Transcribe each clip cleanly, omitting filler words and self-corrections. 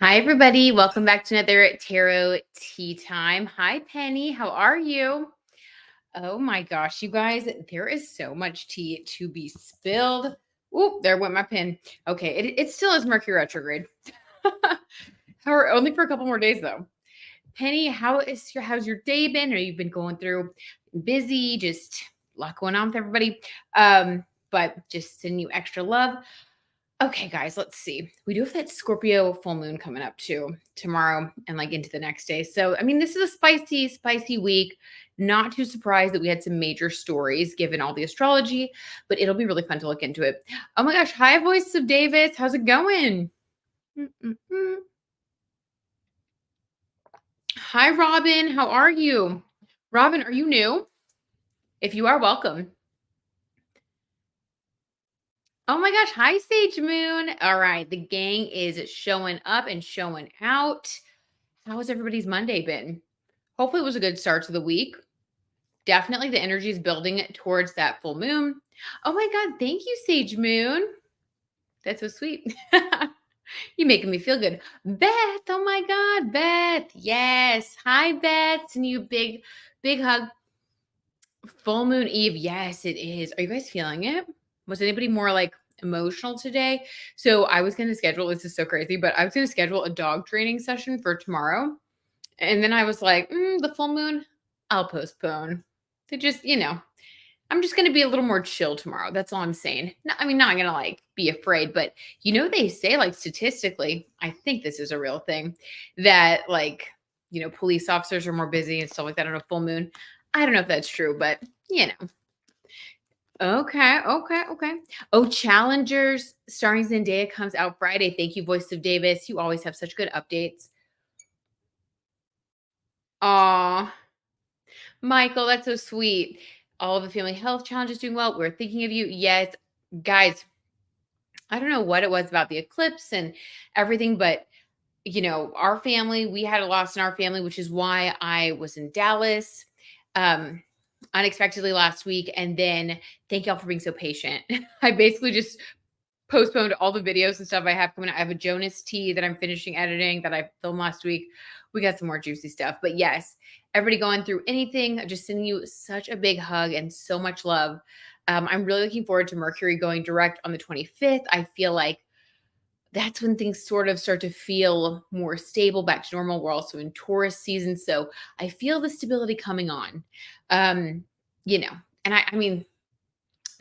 Hi, everybody. Welcome back to another tarot tea time. Hi, Penny. How are you? Oh my gosh, you guys, there is so much tea to be spilled. Oop, there went my pen. Okay, it still is Mercury retrograde. Only for a couple more days though. Penny, how's your day been? Or you've been going through busy, just a lot going on with everybody. But just sending you extra love. Okay, guys, let's see. We do have that Scorpio full moon coming up too tomorrow and like into the next day. So, I mean, this is a spicy, spicy week. Not too surprised that we had some major stories given all the astrology, but it'll be really fun to look into it. Oh my gosh. Hi, Voice of Davis. How's it going? Mm-mm-mm. Hi, Robin. How are you? Robin, are you new? If you are, welcome. Oh my gosh. Hi, Sage Moon. All right. The gang is showing up and showing out. How has everybody's Monday been? Hopefully, it was a good start to the week. Definitely the energy is building towards that full moon. Oh my God. Thank you, Sage Moon. That's so sweet. You're making me feel good. Beth. Oh my God. Beth. Yes. Hi, Beth. Sending you a big, big hug. Full moon eve. Yes, it is. Are you guys feeling it? Was anybody more like emotional today? So I was going to schedule, this is so crazy, but I was going to schedule a dog training session for tomorrow. And then I was like, the full moon, I'll postpone. To just, I'm just going to be a little more chill tomorrow. That's all I'm saying. No, I mean, not going to like be afraid, but they say like statistically, I think this is a real thing that like, police officers are more busy and stuff like that on a full moon. I don't know if that's true, but you know. Okay, okay, okay. Oh, Challengers starring Zendaya comes out Friday. Thank you, Voice of Davis. You always have such good updates. Aw, Michael, that's so sweet. All of the family health challenges doing well. We're thinking of you. Yes, guys, I don't know what it was about the eclipse and everything, but our family, we had a loss in our family, which is why I was in Dallas unexpectedly last week. And then thank y'all for being so patient. I basically just postponed all the videos and stuff I have coming out. I have a Jonas tea that I'm finishing editing that I filmed last week. We got some more juicy stuff. But yes, everybody going through anything, just sending you such a big hug and so much love. I'm really looking forward to Mercury going direct on the 25th. I feel like that's when things sort of start to feel more stable, back to normal. We're also in Taurus season. So I feel the stability coming on. Um, you know, and I mean,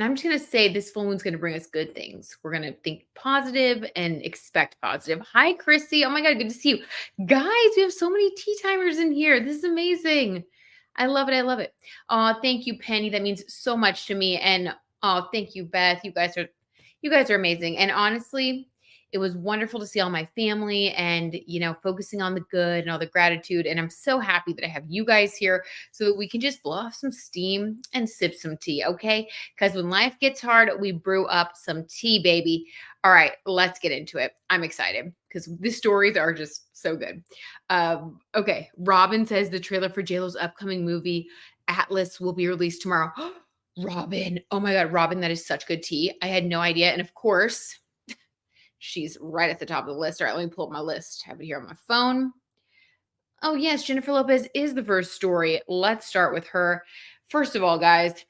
I'm just going to say this full moon's going to bring us good things. We're going to think positive and expect positive. Hi, Chrissy. Oh my God, good to see you. Guys, we have so many tea timers in here. This is amazing. I love it. I love it. Thank you, Penny. That means so much to me. And thank you, Beth. You guys are amazing. And honestly, it was wonderful to see all my family and, focusing on the good and all the gratitude. And I'm so happy that I have you guys here so that we can just blow off some steam and sip some tea. Okay. Because when life gets hard, we brew up some tea, baby. All right, let's get into it. I'm excited because the stories are just so good. Okay. Robin says the trailer for JLo's upcoming movie, Atlas, will be released tomorrow. Robin. Oh my God, Robin, that is such good tea. I had no idea. And of course, she's right at the top of the list. All right, let me pull up my list. I have it here on my phone. Oh, yes, Jennifer Lopez is the first story. Let's start with her. First of all, guys,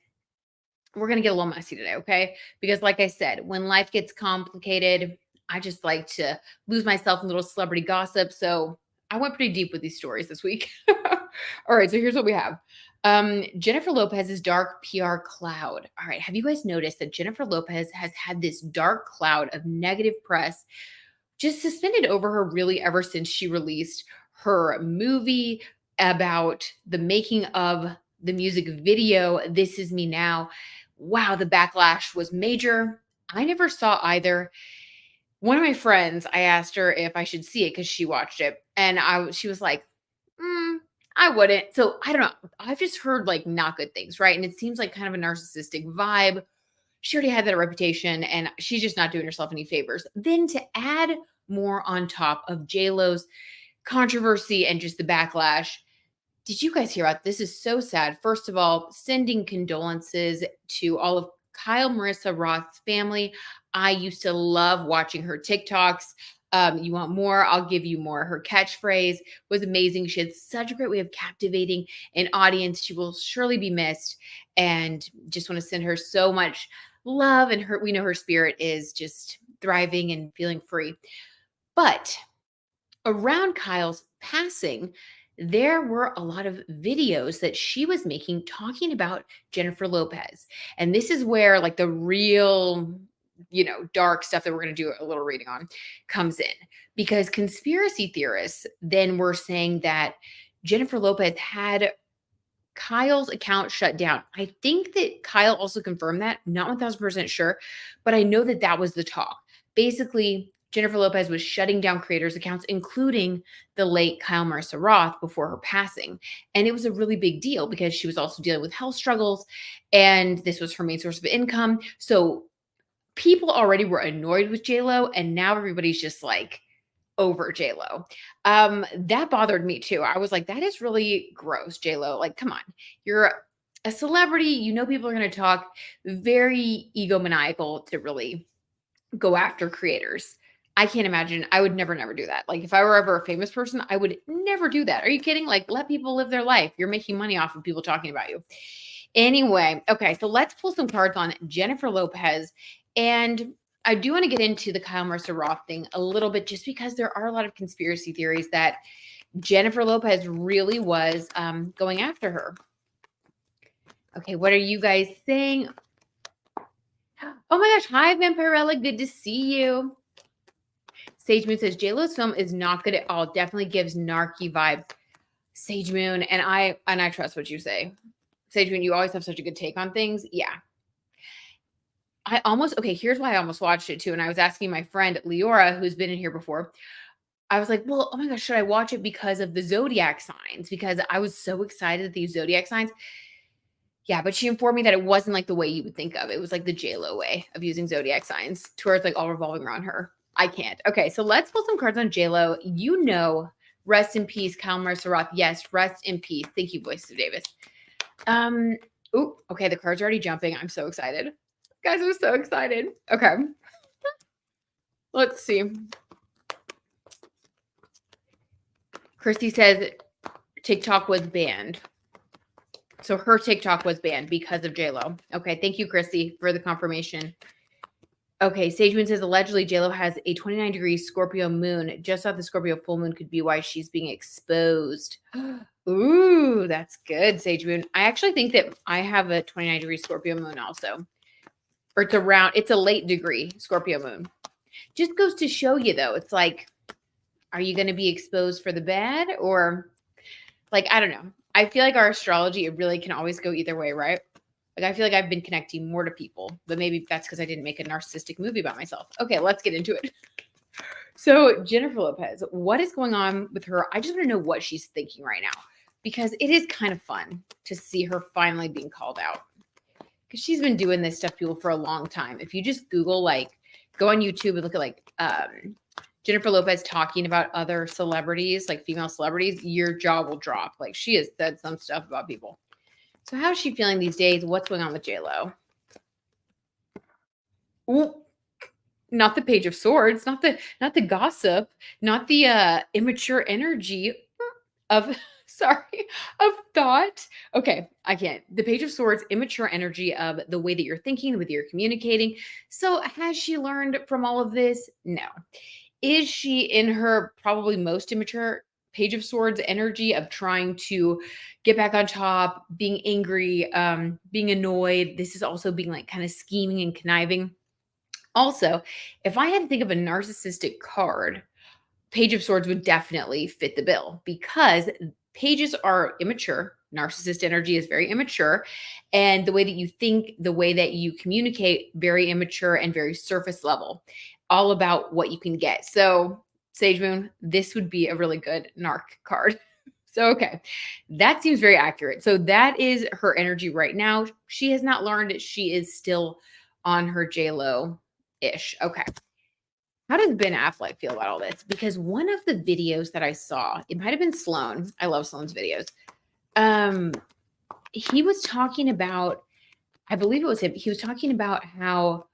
we're going to get a little messy today, okay? Because, like I said, when life gets complicated, I just like to lose myself in little celebrity gossip. So I went pretty deep with these stories this week. All right, so here's what we have. Jennifer Lopez's dark PR cloud. All right, have you guys noticed that Jennifer Lopez has had this dark cloud of negative press just suspended over her really ever since she released her movie about the making of the music video, This Is Me Now? Wow, the backlash was major. I never saw either. One of my friends, I asked her if I should see it because she watched it. And she was like, I wouldn't. So I don't know. I've just heard like not good things, right? And it seems like kind of a narcissistic vibe. She already had that reputation and she's just not doing herself any favors. Then to add more on top of JLo's controversy and just the backlash, did you guys hear about this? Is so sad. First of all, sending condolences to all of Kyle Marisa Roth's family. I used to love watching her TikToks. You want more? I'll give you more. Her catchphrase was amazing. She had such a great way of captivating an audience. She will surely be missed. And just want to send her so much love. And we know her spirit is just thriving and feeling free. But around Kyle's passing, there were a lot of videos that she was making talking about Jennifer Lopez. And this is where like the real, dark stuff that we're going to do a little reading on comes in, because conspiracy theorists then were saying that Jennifer Lopez had Kyle's account shut down. I think that Kyle also confirmed that, not 1000% sure, but I know that that was the talk. Basically, Jennifer Lopez was shutting down creators' accounts, including the late Kyle Marisa Roth, before her passing. And it was a really big deal because she was also dealing with health struggles, and this was her main source of income. So people already were annoyed with JLo, and now everybody's just like over JLo. That bothered me too. I was like, that is really gross, JLo. Like, come on, you're a celebrity. You know, people are going to talk. Very egomaniacal to really go after creators. I can't imagine. I would never do that. Like, if I were ever a famous person, I would never do that. Are you kidding? Like, let people live their life. You're making money off of people talking about you. Anyway, okay, so let's pull some cards on Jennifer Lopez. And I do want to get into the Kyle Marisa Roth thing a little bit, just because there are a lot of conspiracy theories that Jennifer Lopez really was going after her. Okay, what are you guys saying? Oh my gosh, hi Vampirella, good to see you. Sage Moon says JLo's film is not good at all. Definitely gives narky vibe. Sage Moon, and I trust what you say. Sage Moon, you always have such a good take on things. Yeah. Here's why I almost watched it too. And I was asking my friend Leora, who's been in here before. I was like, well, oh my gosh, should I watch it because of the zodiac signs? Because I was so excited at these zodiac signs. Yeah, but she informed me that it wasn't like the way you would think of. It was like the JLo way of using zodiac signs, to where it's like all revolving around her. I can't. Okay, so let's pull some cards on JLo. Rest in peace, Kyle Marisa Roth. Yes, rest in peace. Thank you, Voice of Davis. Okay, the cards are already jumping. I'm so excited. Guys, I'm so excited. Okay. Let's see. Christy says TikTok was banned. So her TikTok was banned because of JLo. Okay, thank you, Christy, for the confirmation. Okay, Sage Moon says allegedly JLo has a 29-degree Scorpio moon. Just thought the Scorpio full moon could be why she's being exposed. Ooh, that's good, Sage Moon. I actually think that I have a 29-degree Scorpio moon also. Or it's a late degree Scorpio moon. Just goes to show you, though. It's like, are you going to be exposed for the bad? Or, like, I don't know. I feel like our astrology, it really can always go either way, right? Like, I feel like I've been connecting more to people, but maybe that's because I didn't make a narcissistic movie about myself. Okay, let's get into it. So Jennifer Lopez, what is going on with her? I just want to know what she's thinking right now, because it is kind of fun to see her finally being called out, because she's been doing this stuff to people for a long time. If you just Google, like, go on YouTube and look at like Jennifer Lopez talking about other celebrities, like female celebrities, your jaw will drop. Like, she has said some stuff about people. So how is she feeling these days? What's going on with JLo? Ooh, not the Page of Swords, not the gossip, not the immature energy of thought. Okay, I can't. The Page of Swords, immature energy of the way that you're thinking, the way that you're communicating. So has she learned from all of this? No. Is she in her probably most immature Page of Swords energy of trying to get back on top, being angry, being annoyed? This is also being like kind of scheming and conniving. Also, if I had to think of a narcissistic card, Page of Swords would definitely fit the bill, because pages are immature. Narcissist energy is very immature. And the way that you think, the way that you communicate, very immature and very surface level, all about what you can get. So Sage Moon, this would be a really good narc card. So, okay, that seems very accurate. So that is her energy right now. She has not learned. She is still on her JLo-ish. Okay. How does Ben Affleck feel about all this? Because one of the videos that I saw, it might have been Sloan. I love Sloan's videos. He was talking about I believe it was him. He was talking about how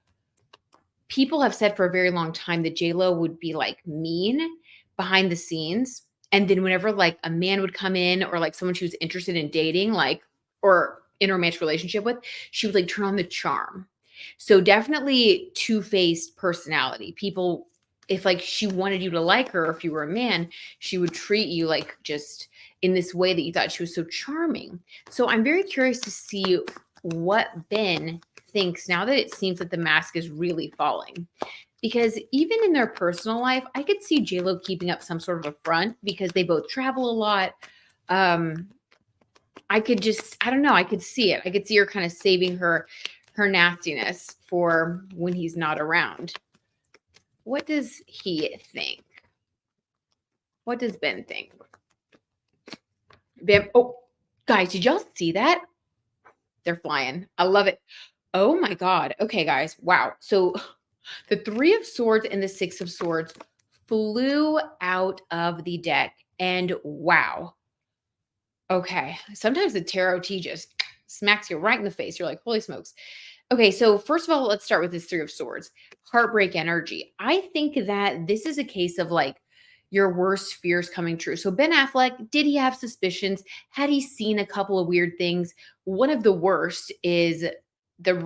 people have said for a very long time that J-Lo would be like mean behind the scenes. And then whenever like a man would come in or like someone she was interested in dating, like, or in a romantic relationship with, she would like turn on the charm. So definitely two-faced personality. People, if like she wanted you to like her, or if you were a man, she would treat you like just in this way that you thought she was so charming. So I'm very curious to see what Ben thinks now that it seems that the mask is really falling. Because even in their personal life, I could see JLo keeping up some sort of a front because they both travel a lot. I could just, I don't know, I could see it. I could see her kind of saving her nastiness for when he's not around. What does he think? What does Ben think? Ben, oh, guys, did y'all see that? They're flying. I love it. Oh my God. Okay, guys. Wow. So the Three of Swords and the Six of Swords flew out of the deck. And wow. Okay. Sometimes the tarot tea just smacks you right in the face. You're like, holy smokes. Okay. So, first of all, let's start with this Three of Swords heartbreak energy. I think that this is a case of like your worst fears coming true. So, Ben Affleck, did he have suspicions? Had he seen a couple of weird things? One of the worst is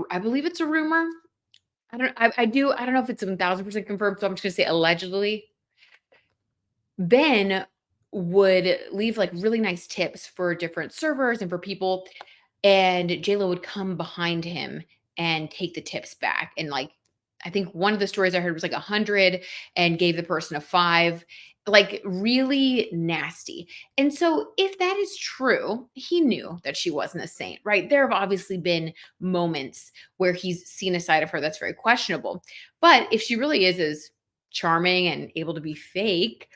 I believe it's a rumor. I don't know if it's 1000% confirmed. So, I'm just going to say allegedly. Ben would leave like really nice tips for different servers and for people. And JLo would come behind him and take the tips back. And like, I think one of the stories I heard was like 100 and gave the person a 5, like really nasty. And so, if that is true, he knew that she wasn't a saint, right? There have obviously been moments where he's seen a side of her that's very questionable. But if she really is as charming and able to be fake,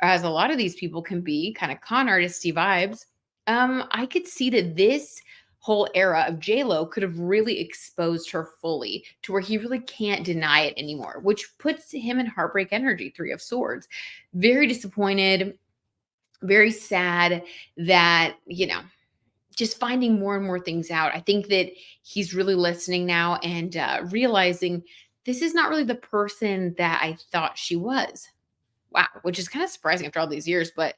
as a lot of these people can be, kind of con artisty vibes, I could see that this whole era of J-Lo could have really exposed her fully to where he really can't deny it anymore, which puts him in heartbreak energy, Three of Swords. Very disappointed, very sad that, just finding more and more things out. I think that he's really listening now and realizing this is not really the person that I thought she was. Wow, which is kind of surprising after all these years, but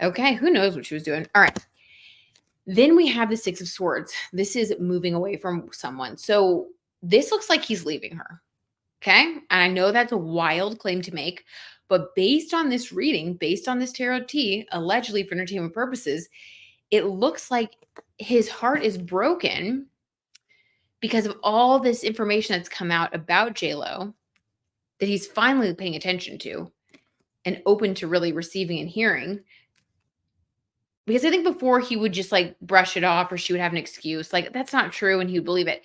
okay, who knows what she was doing. All right. Then we have the Six of Swords. This is moving away from someone. So this looks like he's leaving her. Okay. And I know that's a wild claim to make, but based on this reading, based on this tarot tea, allegedly for entertainment purposes, it looks like his heart is broken because of all this information that's come out about JLo that he's finally paying attention to and open to really receiving and hearing. Because I think before he would just like brush it off or she would have an excuse. Like, that's not true. And he would believe it.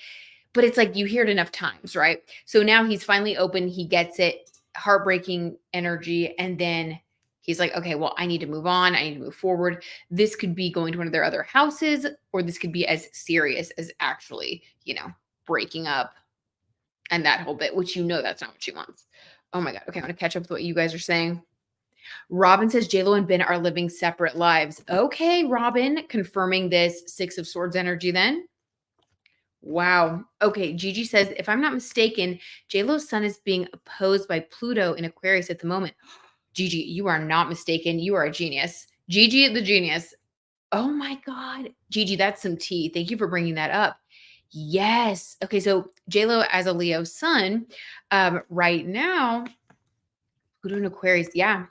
But it's like you hear it enough times, right? So now he's finally open. He gets it. Heartbreaking energy. And then he's like, okay, well, I need to move on. I need to move forward. This could be going to one of their other houses, or this could be as serious as actually, breaking up and that whole bit, which that's not what she wants. Oh my God. Okay, I'm going to catch up with what you guys are saying. Robin says JLo and Ben are living separate lives. Okay, Robin, confirming this Six of Swords energy then. Wow. Okay, Gigi says, if I'm not mistaken, JLo's sun is being opposed by Pluto in Aquarius at the moment. Gigi, you are not mistaken. You are a genius. Gigi the genius. Oh my God. Gigi, that's some tea. Thank you for bringing that up. Yes. Okay, so JLo as a Leo sun, right now, Pluto in Aquarius, yeah,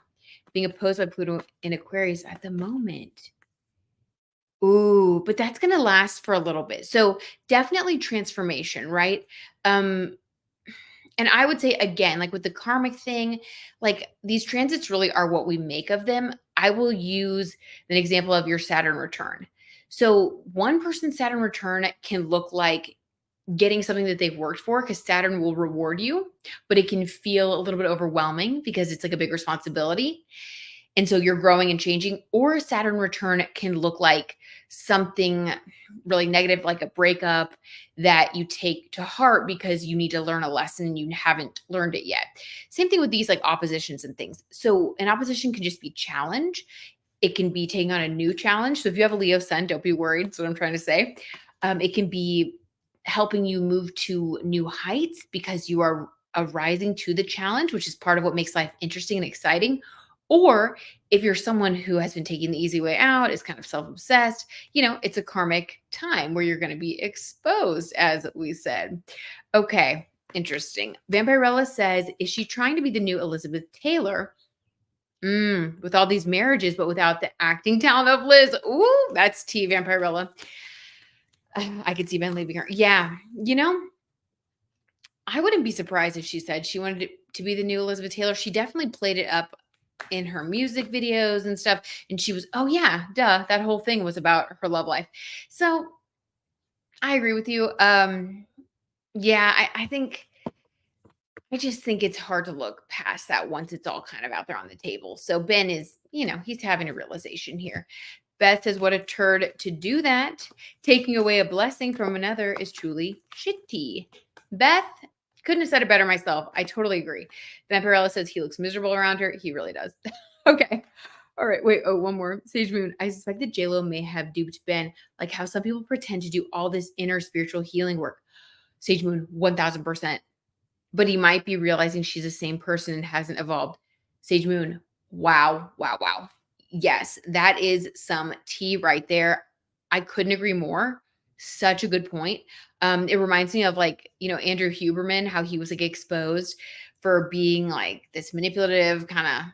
being opposed by Pluto in Aquarius at the moment. Ooh, but that's going to last for a little bit. So definitely transformation, right? And I would say again, like with the karmic thing, like these transits really are what we make of them. I will use an example of your Saturn return. So one person's Saturn return can look like getting something that they've worked for because Saturn will reward you, but it can feel a little bit overwhelming because it's like a big responsibility. And so you're growing and changing. Or a Saturn return can look like something really negative, like a breakup that you take to heart because you need to learn a lesson and you haven't learned it yet. Same thing with these like oppositions and things. So an opposition can just be challenge. It can be taking on a new challenge. So if you have a Leo sun, don't be worried. That's what I'm trying to say. It can be helping you move to new heights because you are rising to the challenge, which is part of what makes life interesting and exciting. Or if you're someone who has been taking the easy way out, is kind of self obsessed, it's a karmic time where you're going to be exposed, as we said. Okay, interesting. Vampirella says, is she trying to be the new Elizabeth Taylor? With all these marriages, but without the acting talent of Liz. Ooh, that's T, Vampirella. I could see Ben leaving her. Yeah. I wouldn't be surprised if she said she wanted to be the new Elizabeth Taylor. She definitely played it up in her music videos and stuff. And she was, oh yeah, duh. That whole thing was about her love life. So I agree with you. Yeah, I just think it's hard to look past that once it's all kind of out there on the table. So Ben is, he's having a realization here. Beth says, what a turd to do that. Taking away a blessing from another is truly shitty. Beth, couldn't have said it better myself. I totally agree. Vampirella says he looks miserable around her. He really does. Okay. All right. Wait. Oh, one more. Sage Moon. I suspect that JLo may have duped Ben, like how some people pretend to do all this inner spiritual healing work. Sage Moon, 1000%. But he might be realizing she's the same person and hasn't evolved. Sage Moon, wow, wow, wow. Yes, that is some tea right there. I couldn't agree more. Such a good point. It reminds me of Andrew Huberman, how he was exposed for being this manipulative kind of,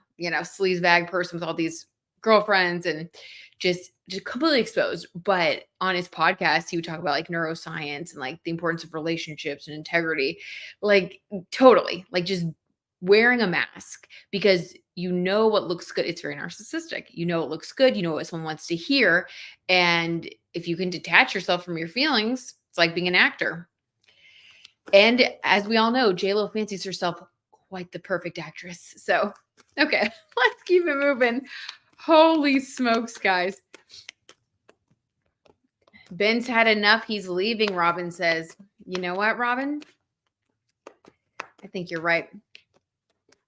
sleazebag person with all these girlfriends and just completely exposed. But on his podcast, he would talk about neuroscience and the importance of relationships and integrity. Totally, just wearing a mask because what looks good. It's very narcissistic. What looks good. What someone wants to hear. And if you can detach yourself from your feelings, it's like being an actor. And as we all know, JLo fancies herself quite the perfect actress. So, okay, let's keep it moving. Holy smokes, guys. Ben's had enough. He's leaving, Robin says. You know what, Robin? I think you're right.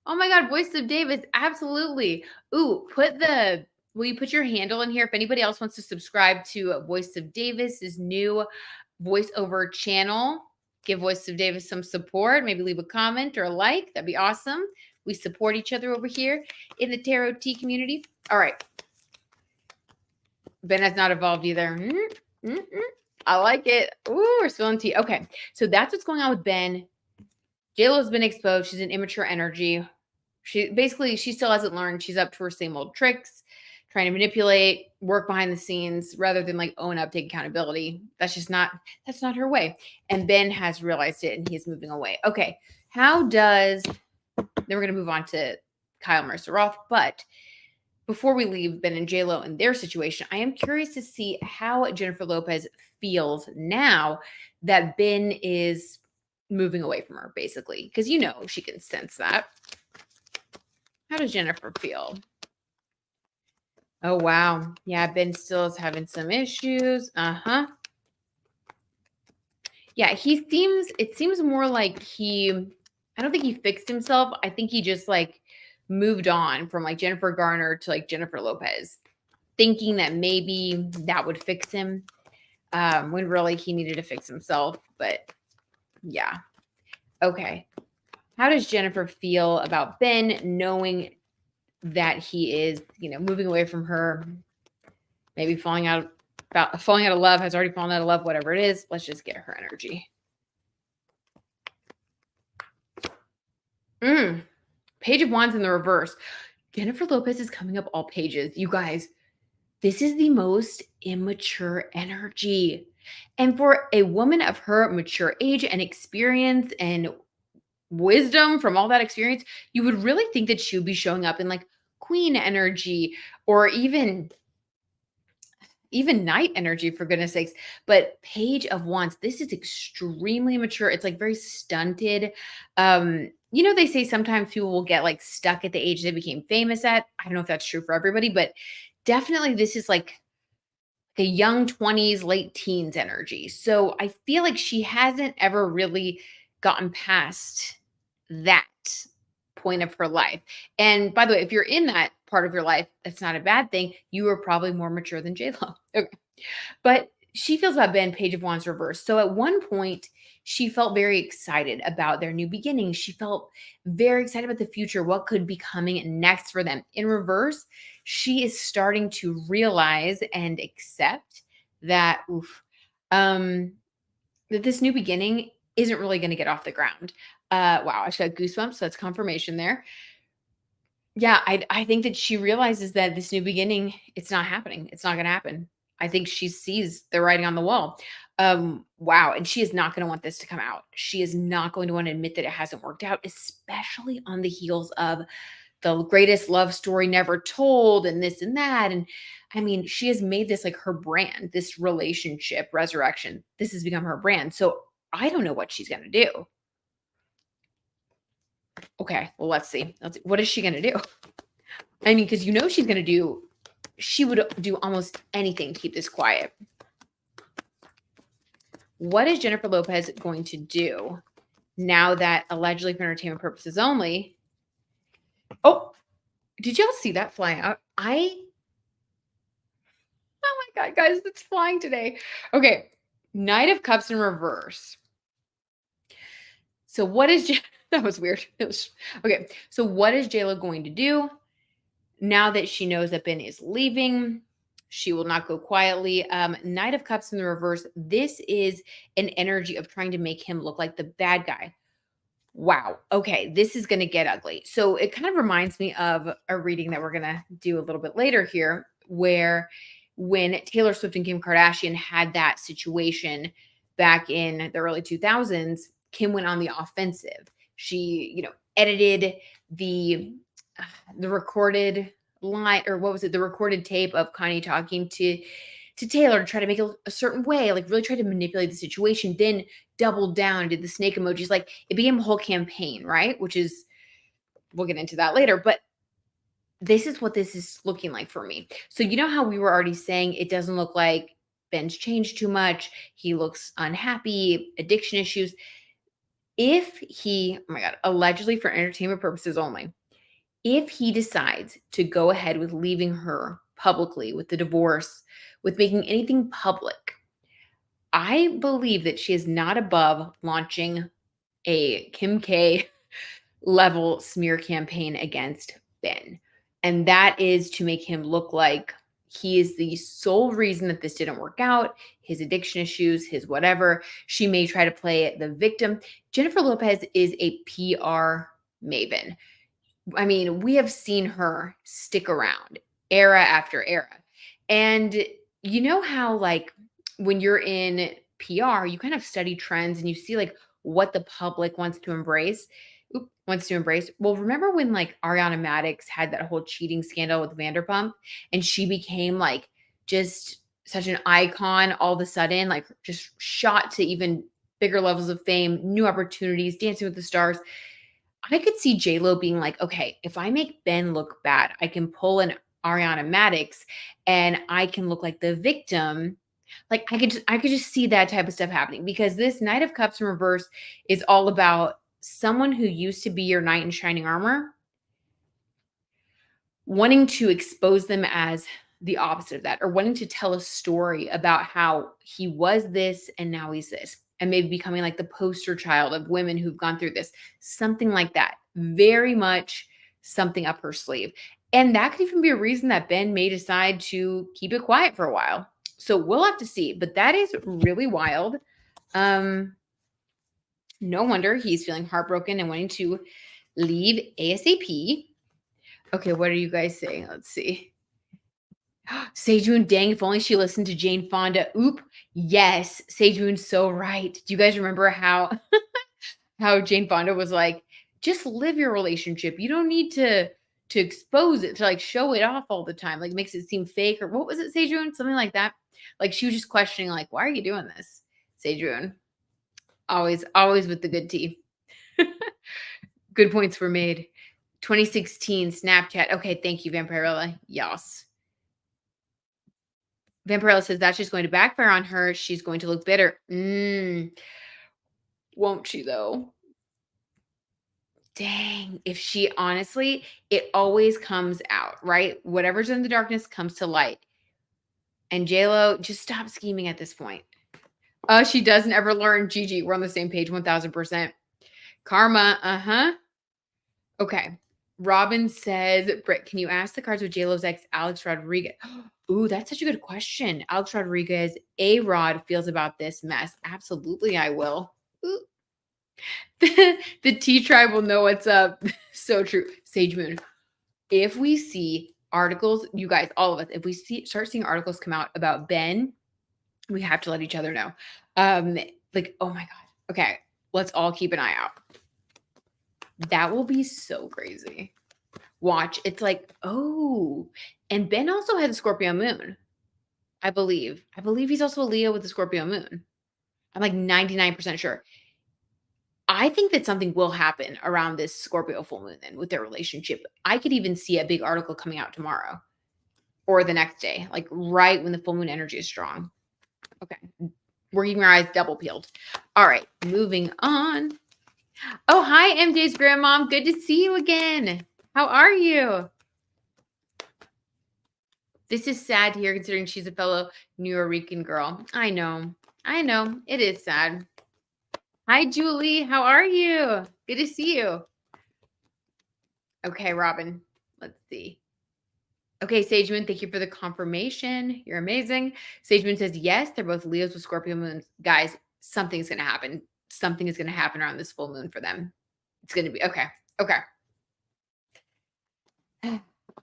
Oh my God, Voice of Davis. Absolutely. Ooh, will you put your handle in here? If anybody else wants to subscribe to Voice of Davis's new voiceover channel, give Voice of Davis some support. Maybe leave a comment or a like. That'd be awesome. We support each other over here in the Tarot Tea community. All right. Ben has not evolved either. I like it. Ooh, we're spilling tea. Okay. So that's what's going on with Ben. JLo's been exposed. She's an immature energy. She still hasn't learned. She's up to her same old tricks, trying to manipulate, work behind the scenes rather than own up, take accountability. That's not her way. And Ben has realized it and he's moving away. Okay. Then we're going to move on to Kyle Marisa Roth. But before we leave Ben and JLo and their situation, I am curious to see how Jennifer Lopez feels now that Ben is moving away from her, basically, because she can sense that. How does Jennifer feel? Oh, wow. Yeah, Ben still is having some issues. Yeah, it seems more like I don't think he fixed himself. I think he just moved on from Jennifer Garner to Jennifer Lopez, thinking that maybe that would fix him, when really he needed to fix himself. But yeah. Okay. How does Jennifer feel about Ben knowing that he is, moving away from her, maybe falling out of love, has already fallen out of love, whatever it is? Let's just get her energy. Page of Wands in the reverse. Jennifer Lopez is coming up all pages. You guys, this is the most immature energy. And for a woman of her mature age and experience and wisdom from all that experience, you would really think that she would be showing up in queen energy or even knight energy, for goodness sakes. But Page of Wands, this is extremely mature. It's very stunted. They say sometimes people will get stuck at the age they became famous at. I don't know if that's true for everybody, but definitely this is a young 20s, late teens energy. So I feel like she hasn't ever really gotten past that point of her life. And by the way, if you're in that part of your life, that's not a bad thing. You are probably more mature than JLo. Okay. But she feels about Ben, Page of Wands reverse. So at one point, she felt very excited about their new beginning. She felt very excited about the future, what could be coming next for them. In reverse, she is starting to realize and accept that, um, that this new beginning isn't really going to get off the ground. Wow, I just got goosebumps. So that's confirmation there. Yeah, I think that she realizes that this new beginning, it's not happening. It's not gonna happen. I think she sees the writing on the wall. Wow, and she is not gonna want this to come out. She is not going to want to admit that it hasn't worked out, especially on the heels of the greatest love story never told and this and that. And I mean, she has made this like her brand, this relationship resurrection. This has become her brand. So I don't know what she's gonna do. Okay, well, let's see. Let's see. What is she gonna do? I mean, because she would do almost anything to keep this quiet. What is Jennifer Lopez going to do now that allegedly for entertainment purposes only? Oh, did y'all see that fly out? Oh my God, guys, it's flying today. Okay, Knight of Cups in reverse. So what is, that was weird. Okay, so what is JLo going to do? Now that she knows that Ben is leaving, she will not go quietly. Knight of Cups in the reverse. This is an energy of trying to make him look like the bad guy. Wow. Okay. This is going to get ugly. So it kind of reminds me of a reading that we're going to do a little bit later here, where when Taylor Swift and Kim Kardashian had that situation back in the early 2000s, Kim went on the offensive. She, edited the the recorded line, or what was it, the recorded tape of Kanye talking to Taylor to try to make it a certain way, like really tried to manipulate the situation, then doubled down, did the snake emojis. Like it became a whole campaign, right? Which is, we'll get into that later. But this is what this is looking like for me. So you know how we were already saying it doesn't look like Ben's changed too much. He looks unhappy, addiction issues. If he, oh my God, allegedly for entertainment purposes only, if he decides to go ahead with leaving her publicly with the divorce, with making anything public, I believe that she is not above launching a Kim K level smear campaign against Ben. And that is to make him look like he is the sole reason that this didn't work out, his addiction issues, his whatever. She may try to play the victim. Jennifer Lopez is a PR maven. I mean, we have seen her stick around era after era. And you know how, like, when you're in PR, you kind of study trends and you see like what the public wants to embrace. Wants to embrace. Well, remember when like Ariana Madix had that whole cheating scandal with Vanderpump and she became like just such an icon all of a sudden, like just shot to even bigger levels of fame, new opportunities, Dancing with the Stars. I could see J-Lo being like, okay, if I make Ben look bad, I can pull an Ariana Madix and I can look like the victim. Like I could just see that type of stuff happening because this Knight of Cups in reverse is all about someone who used to be your knight in shining armor wanting to expose them as the opposite of that, or wanting to tell a story about how he was this and now he's this, and maybe becoming like the poster child of women who've gone through this, something like that. Very much something up her sleeve. And that could even be a reason that Ben may decide to keep it quiet for a while. So we'll have to see. But that is really wild. No wonder he's feeling heartbroken and wanting to leave ASAP. Okay, what are you guys saying? Let's see. Sejun, dang, if only she listened to Jane Fonda. Oop. Yes, Sejun's so right. Do you guys remember how how Jane Fonda was like, just live your relationship. You don't need to expose it, to like show it off all the time. Like makes it seem fake, or what was it, Sejun? Something like that. Like she was just questioning, like, why are you doing this? Sejun. Always with the good tea. Good points were made. 2016 Snapchat. Okay, thank you, Vampirella. Yes. Vampirella says that's just going to backfire on her. She's going to look bitter. Won't she though? Dang. If she honestly, it always comes out, right? Whatever's in the darkness comes to light. And JLo, just stop scheming at this point. She doesn't ever learn. Gigi, we're on the same page, 1000%. Karma, Okay. Robin says, Britt, can you ask the cards with JLo's ex, Alex Rodriguez? Ooh, that's such a good question. Alex Rodriguez, A-Rod feels about this mess. Absolutely, I will. Ooh. The T-Tribe will know what's up. So true. Sage Moon. If we see articles, you guys, all of us, if we start seeing articles come out about Ben, we have to let each other know. Like, oh my God. Okay, let's all keep an eye out. That will be so crazy. Watch. It's like, oh, and Ben also has a Scorpio moon, I believe. I believe he's also a Leo with a Scorpio moon. I'm like 99% sure. I think that something will happen around this Scorpio full moon then with their relationship. I could even see a big article coming out tomorrow or the next day, like right when the full moon energy is strong. Okay. We're keeping our eyes double peeled. All right. Moving on. Oh, hi, MJ's grandmom. Good to see you again. How are you? This is sad to hear considering she's a fellow New Rican girl. I know. It is sad. Hi, Julie. How are you? Good to see you. Okay, Robin. Let's see. Okay, Sage Moon, thank you for the confirmation. You're amazing. Sage Moon says, yes, they're both Leos with Scorpio moons. Guys, something's going to happen. Something is going to happen around this full moon for them. It's going to be, okay.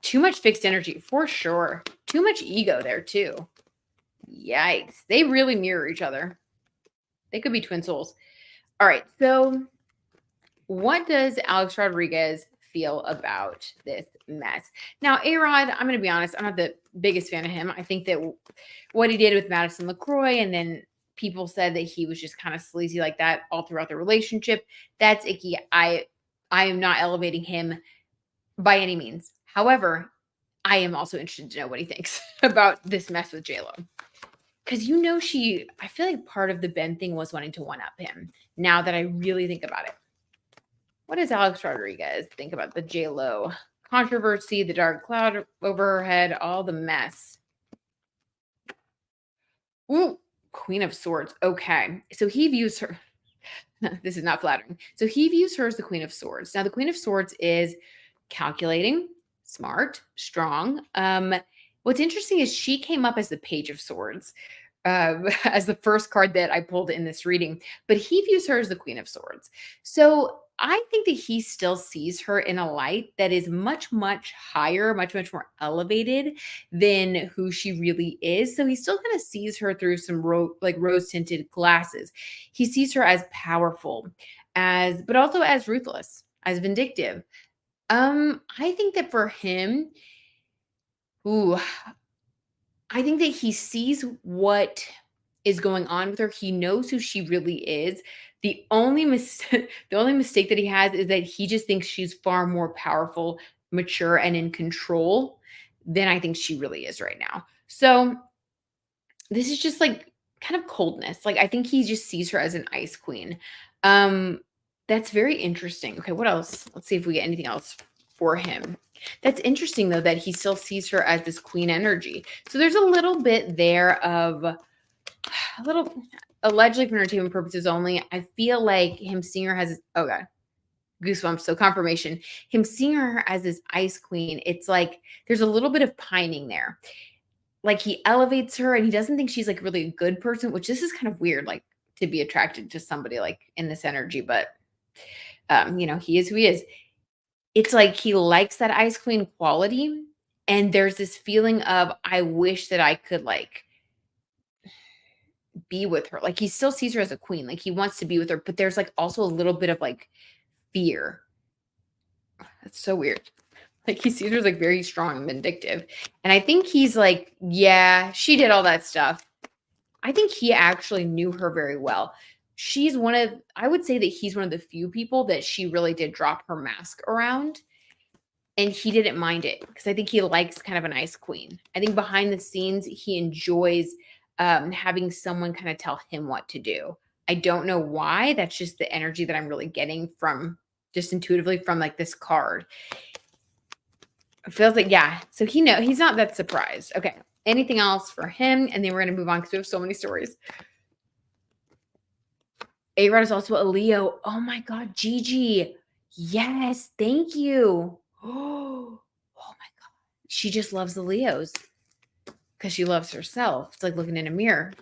Too much fixed energy, for sure. Too much ego there, too. Yikes. They really mirror each other. They could be twin souls. All right, so what does Alex Rodriguez feel about this mess? Now, A-Rod, I'm going to be honest, I'm not the biggest fan of him. I think that what he did with Madison LaCroix, and then people said that he was just kind of sleazy like that all throughout the relationship. That's icky. I am not elevating him by any means. However, I am also interested to know what he thinks about this mess with JLo. Because I feel like part of the Ben thing was wanting to one-up him. Now that I really think about it. What does Alex Rodriguez think about the JLo controversy, the dark cloud over her head, all the mess? Ooh, Queen of Swords. Okay. So he views her. This is not flattering. So he views her as the Queen of Swords. Now, the Queen of Swords is calculating, smart, strong. What's interesting is she came up as the Page of Swords, as the first card that I pulled in this reading, but he views her as the Queen of Swords. So I think that he still sees her in a light that is much, much higher, much, much more elevated than who she really is. So he still kind of sees her through some rose-tinted glasses. He sees her as powerful, but also as ruthless, as vindictive. I think that for him, I think that he sees what is going on with her. He knows who she really is. The only mistake that he has is that he just thinks she's far more powerful, mature, and in control than I think she really is right now. So this is just like kind of coldness. Like I think he just sees her as an ice queen. That's very interesting. Okay, what else? Let's see if we get anything else for him. That's interesting, though, that he still sees her as this queen energy. So there's a little bit there of allegedly for entertainment purposes only. I feel like him seeing her as, oh God, goosebumps. So confirmation, him seeing her as this ice queen, it's like there's a little bit of pining there. Like he elevates her and he doesn't think she's like really a good person, which this is kind of weird, like to be attracted to somebody like in this energy, but he is who he is. It's like he likes that ice queen quality. And there's this feeling of, I wish that I could like be with her. Like he still sees her as a queen. Like he wants to be with her, but there's like also a little bit of like fear. That's so weird. Like he sees her as like very strong and vindictive. And I think he's like, yeah, she did all that stuff. I think he actually knew her very well. I would say that he's one of the few people that she really did drop her mask around. And he didn't mind it because I think he likes kind of a nice queen. I think behind the scenes, he enjoys having someone kind of tell him what to do. I don't know why. That's just the energy that I'm really getting from just intuitively from like this card. It feels like, yeah. So he's not that surprised. Okay. Anything else for him? And then we're going to move on because we have so many stories. A-Rod is also a Leo. Oh my God, Gigi. Yes, thank you. Oh my God. She just loves the Leos because she loves herself. It's like looking in a mirror.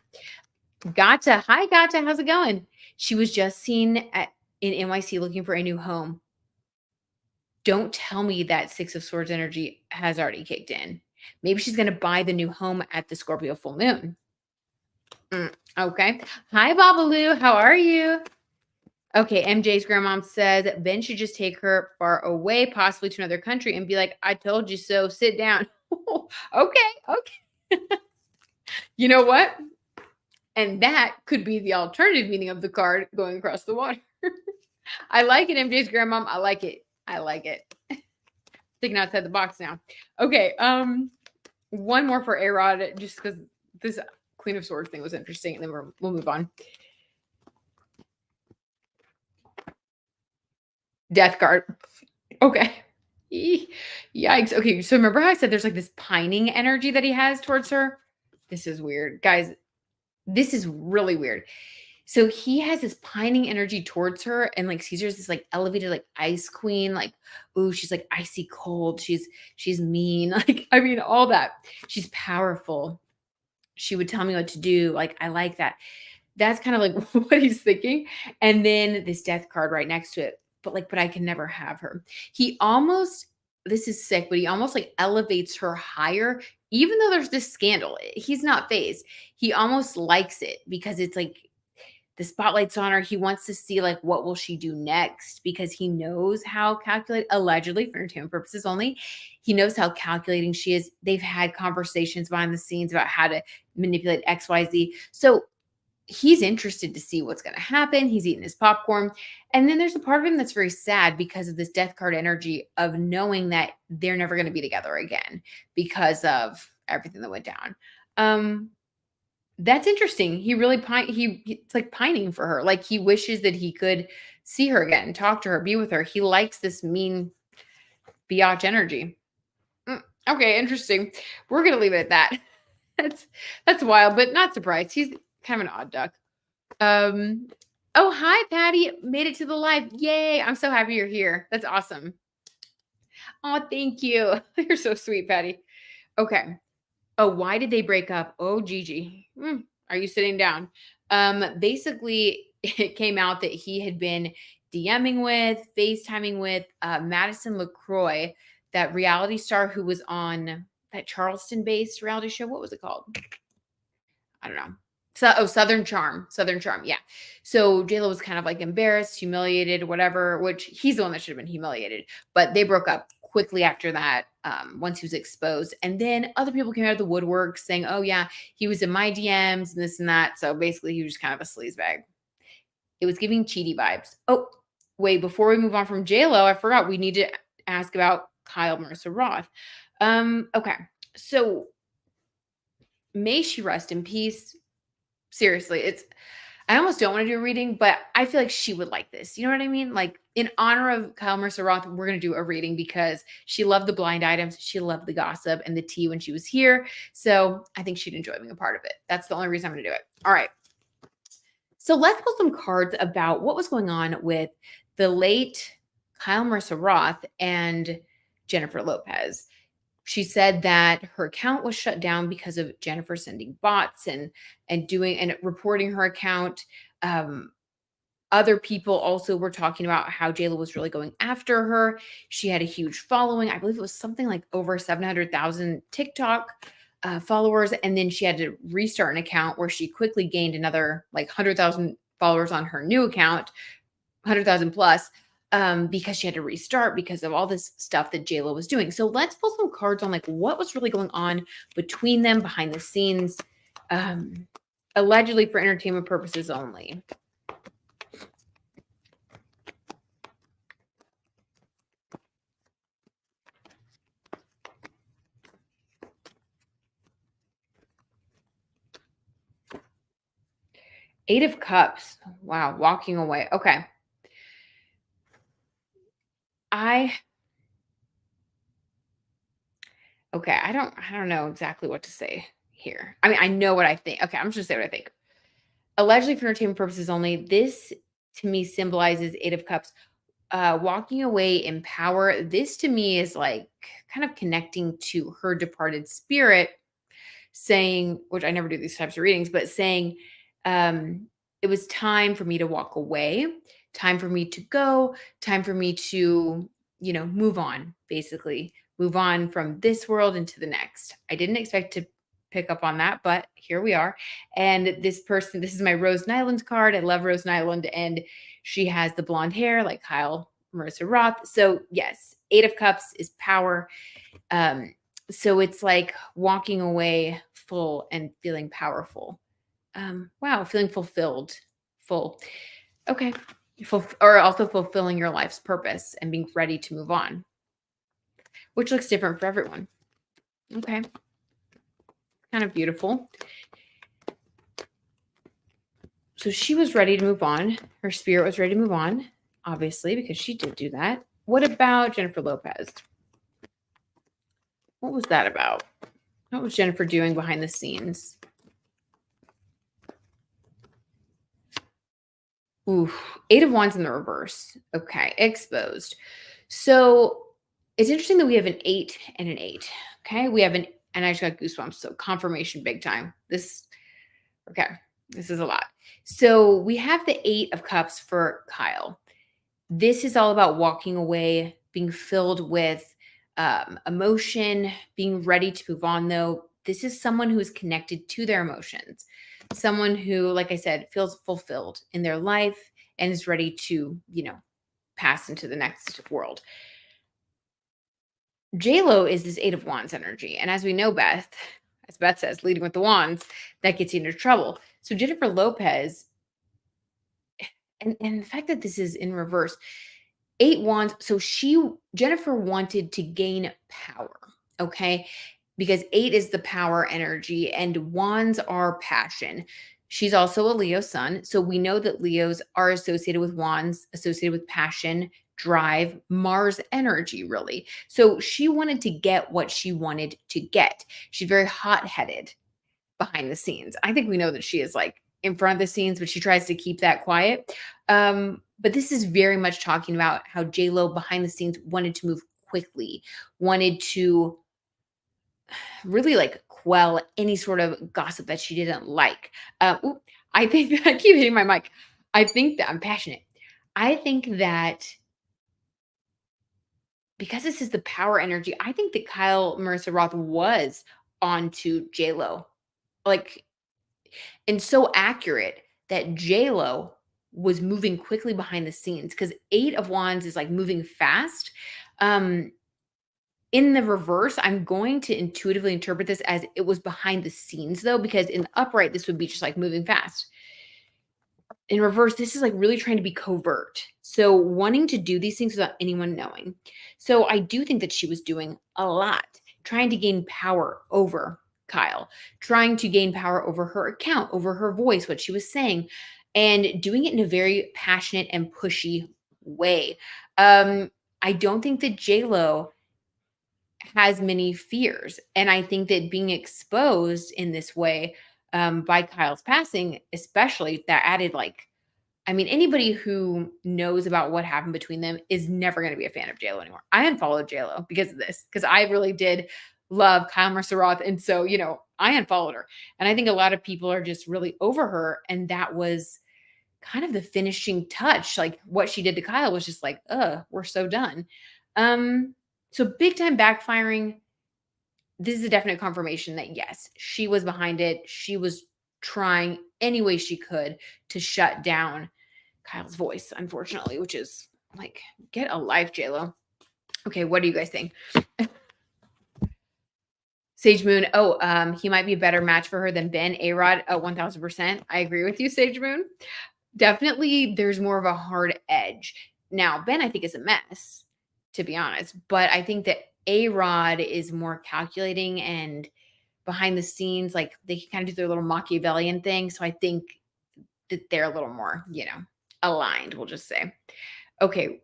Gotcha. Hi, Gotcha. How's it going? She was just seen in NYC looking for a new home. Don't tell me that Six of Swords energy has already kicked in. Maybe she's going to buy the new home at the Scorpio full moon. Okay. Hi, Babalu. How are you? Okay. MJ's grandmom said Ben should just take her far away, possibly to another country, and be like, I told you so. Sit down. Okay. Okay. You know what? And that could be the alternative meaning of the card going across the water. I like it, MJ's grandmom. I like it. I like it. Thinking outside the box now. Okay. One more for A-Rod, just because this Queen of Swords thing was interesting, and then we'll move on. Death card. Okay. Yikes. Okay, so remember how I said there's like this pining energy that he has towards her? This is weird. Guys, this is really weird. So he has this pining energy towards her and like sees her as this like elevated like ice queen, like, ooh, she's like icy cold. She's mean. Like, I mean, all that. She's powerful. She would tell me what to do. Like, I like that. That's kind of like what he's thinking. And then this death card right next to it. But I can never have her. He almost, this is sick, but he almost like elevates her higher, even though there's this scandal. He's not phased. He almost likes it because it's like the spotlight's on her. He wants to see like what will she do next because he knows how calculate allegedly for entertainment purposes only. He knows how calculating she is. They've had conversations behind the scenes about how to manipulate XYZ. So he's interested to see what's going to happen. He's eating his popcorn. And then there's a part of him that's very sad because of this death card energy of knowing that they're never going to be together again because of everything that went down. That's interesting. He really it's like pining for her. Like he wishes that he could see her again, talk to her, be with her. He likes this mean biatch energy. Okay, interesting. We're gonna leave it at that. That's wild, but not surprised. He's kind of an odd duck. Oh, hi, Patty. Made it to the live. Yay. I'm so happy you're here. That's awesome. Oh, thank you. You're so sweet, Patty. Okay. Oh, why did they break up? Oh, Gigi. Are you sitting down? Basically, it came out that he had been DMing with, FaceTiming with Madison LaCroix, that reality star who was on that Charleston-based reality show. What was it called? I don't know. So, Southern Charm. Southern Charm. Yeah. So JLo was kind of like embarrassed, humiliated, whatever, which he's the one that should have been humiliated. But they broke up quickly after that, once he was exposed. And then other people came out of the woodwork saying, oh, yeah, he was in my DMs and this and that. So basically, he was just kind of a sleazebag. It was giving cheaty vibes. Oh, wait, before we move on from JLo, I forgot we need to ask about Kyle Marisa Roth. Okay. So may she rest in peace. Seriously, I almost don't want to do a reading, but I feel like she would like this. You know what I mean? Like in honor of Kyle Marisa Roth, we're going to do a reading because she loved the blind items. She loved the gossip and the tea when she was here. So I think she'd enjoy being a part of it. That's the only reason I'm going to do it. All right. So let's pull some cards about what was going on with the late Kyle Marisa Roth and Jennifer Lopez. She said that her account was shut down because of Jennifer sending bots and doing and reporting her account. Other people also were talking about how JLo was really going after her. She had a huge following. I believe it was something like over 700,000 TikTok followers. And then she had to restart an account where she quickly gained another like 100,000 followers on her new account, 100,000 plus. Because she had to restart because of all this stuff that JLo was doing. So let's pull some cards on like what was really going on between them behind the scenes, allegedly for entertainment purposes only. Eight of Cups. Wow, walking away. Okay. Okay, I don't know exactly what to say here. I mean, I know what I think. Okay, I'm just gonna say what I think. Allegedly for entertainment purposes only, this to me symbolizes Eight of Cups. Walking away in power. This to me is like kind of connecting to her departed spirit, saying, which I never do these types of readings, but saying, um, it was time for me to walk away, time for me to go, time for me to, move on, basically, move on from this world into the next. I didn't expect to pick up on that, but here we are. And this person, this is my Rose Nyland card. I love Rose Nyland, and she has the blonde hair like Kyle Marisa Roth. So, yes, Eight of Cups is power. Um, so it's like walking away full and feeling powerful. Wow, feeling fulfilled, full. Okay. Or also fulfilling your life's purpose and being ready to move on, which looks different for everyone. Okay. Kind of beautiful. So she was ready to move on. Her spirit was ready to move on, obviously, because she did do that. What about Jennifer Lopez? What was that about? What was Jennifer doing behind the scenes? Ooh, Eight of Wands in the reverse. Okay, exposed. So it's interesting that we have an 8 and an 8. Okay, we have and I just got goosebumps. So confirmation big time. Okay, this is a lot. So we have the 8 of Cups for Kyle. This is all about walking away, being filled with emotion, being ready to move on, though. This is someone who is connected to their emotions, someone who, like I said, feels fulfilled in their life and is ready to, pass into the next world. Lo is this 8 of Wands energy. And as we know, as Beth says, leading with the wands, that gets you into trouble. So Jennifer Lopez, and the fact that this is in reverse, 8 wands. So Jennifer wanted to gain power. Okay. Because 8 is the power energy and wands are passion. She's also a Leo sun. So we know that Leos are associated with wands, associated with passion, drive, Mars energy, really. So she wanted to get what she wanted to get. She's very hot headed behind the scenes. I think we know that she is like in front of the scenes, but she tries to keep that quiet. But this is very much talking about how Lo behind the scenes wanted to move quickly, wanted to really like quell any sort of gossip that she didn't like. I think that I keep hitting my mic. I think that I'm passionate. I think that because this is the power energy, I think that Kyle Marisa Roth was onto Lo. Like, and so accurate that Lo was moving quickly behind the scenes because 8 of Wands is like moving fast. In the reverse, I'm going to intuitively interpret this as it was behind the scenes though, because in the upright, this would be just like moving fast. In reverse, this is like really trying to be covert. So wanting to do these things without anyone knowing. So I do think that she was doing a lot, trying to gain power over Kyle, trying to gain power over her account, over her voice, what she was saying, and doing it in a very passionate and pushy way. I don't think that Lo has many fears. And I think that being exposed in this way by Kyle's passing, especially that added like, I mean, anybody who knows about what happened between them is never going to be a fan of JLo anymore. I unfollowed JLo because of this, because I really did love Kyle Marisa Roth. And so, I unfollowed her. And I think a lot of people are just really over her. And that was kind of the finishing touch. Like what she did to Kyle was just like, we're so done. So big time backfiring. This is a definite confirmation that yes, she was behind it. She was trying any way she could to shut down Kyle's voice, unfortunately, which is like, get a life, JLo. Okay, what do you guys think? Sage Moon. Oh, he might be a better match for her than Ben A-Rod. 1000%. I agree with you, Sage Moon. Definitely, there's more of a hard edge. Now, Ben, I think, is a mess, to be honest. But I think that A-Rod is more calculating and behind the scenes, like they can kind of do their little Machiavellian thing. So I think that they're a little more, aligned, we'll just say. Okay.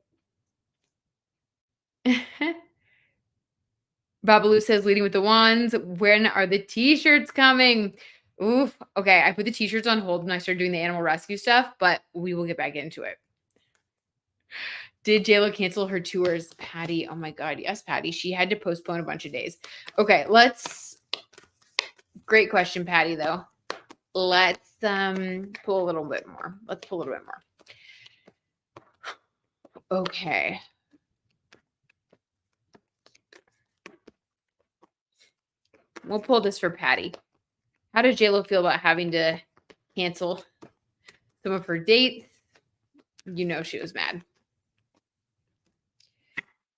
Babalu says, leading with the wands. When are the t-shirts coming? Oof. Okay, I put the t-shirts on hold when I started doing the animal rescue stuff, but we will get back into it. Did JLo cancel her tours? Patty, oh my God. Yes, Patty. She had to postpone a bunch of days. Okay, great question, Patty, though. Let's pull a little bit more. Let's pull a little bit more. Okay. We'll pull this for Patty. How does JLo feel about having to cancel some of her dates? You know she was mad.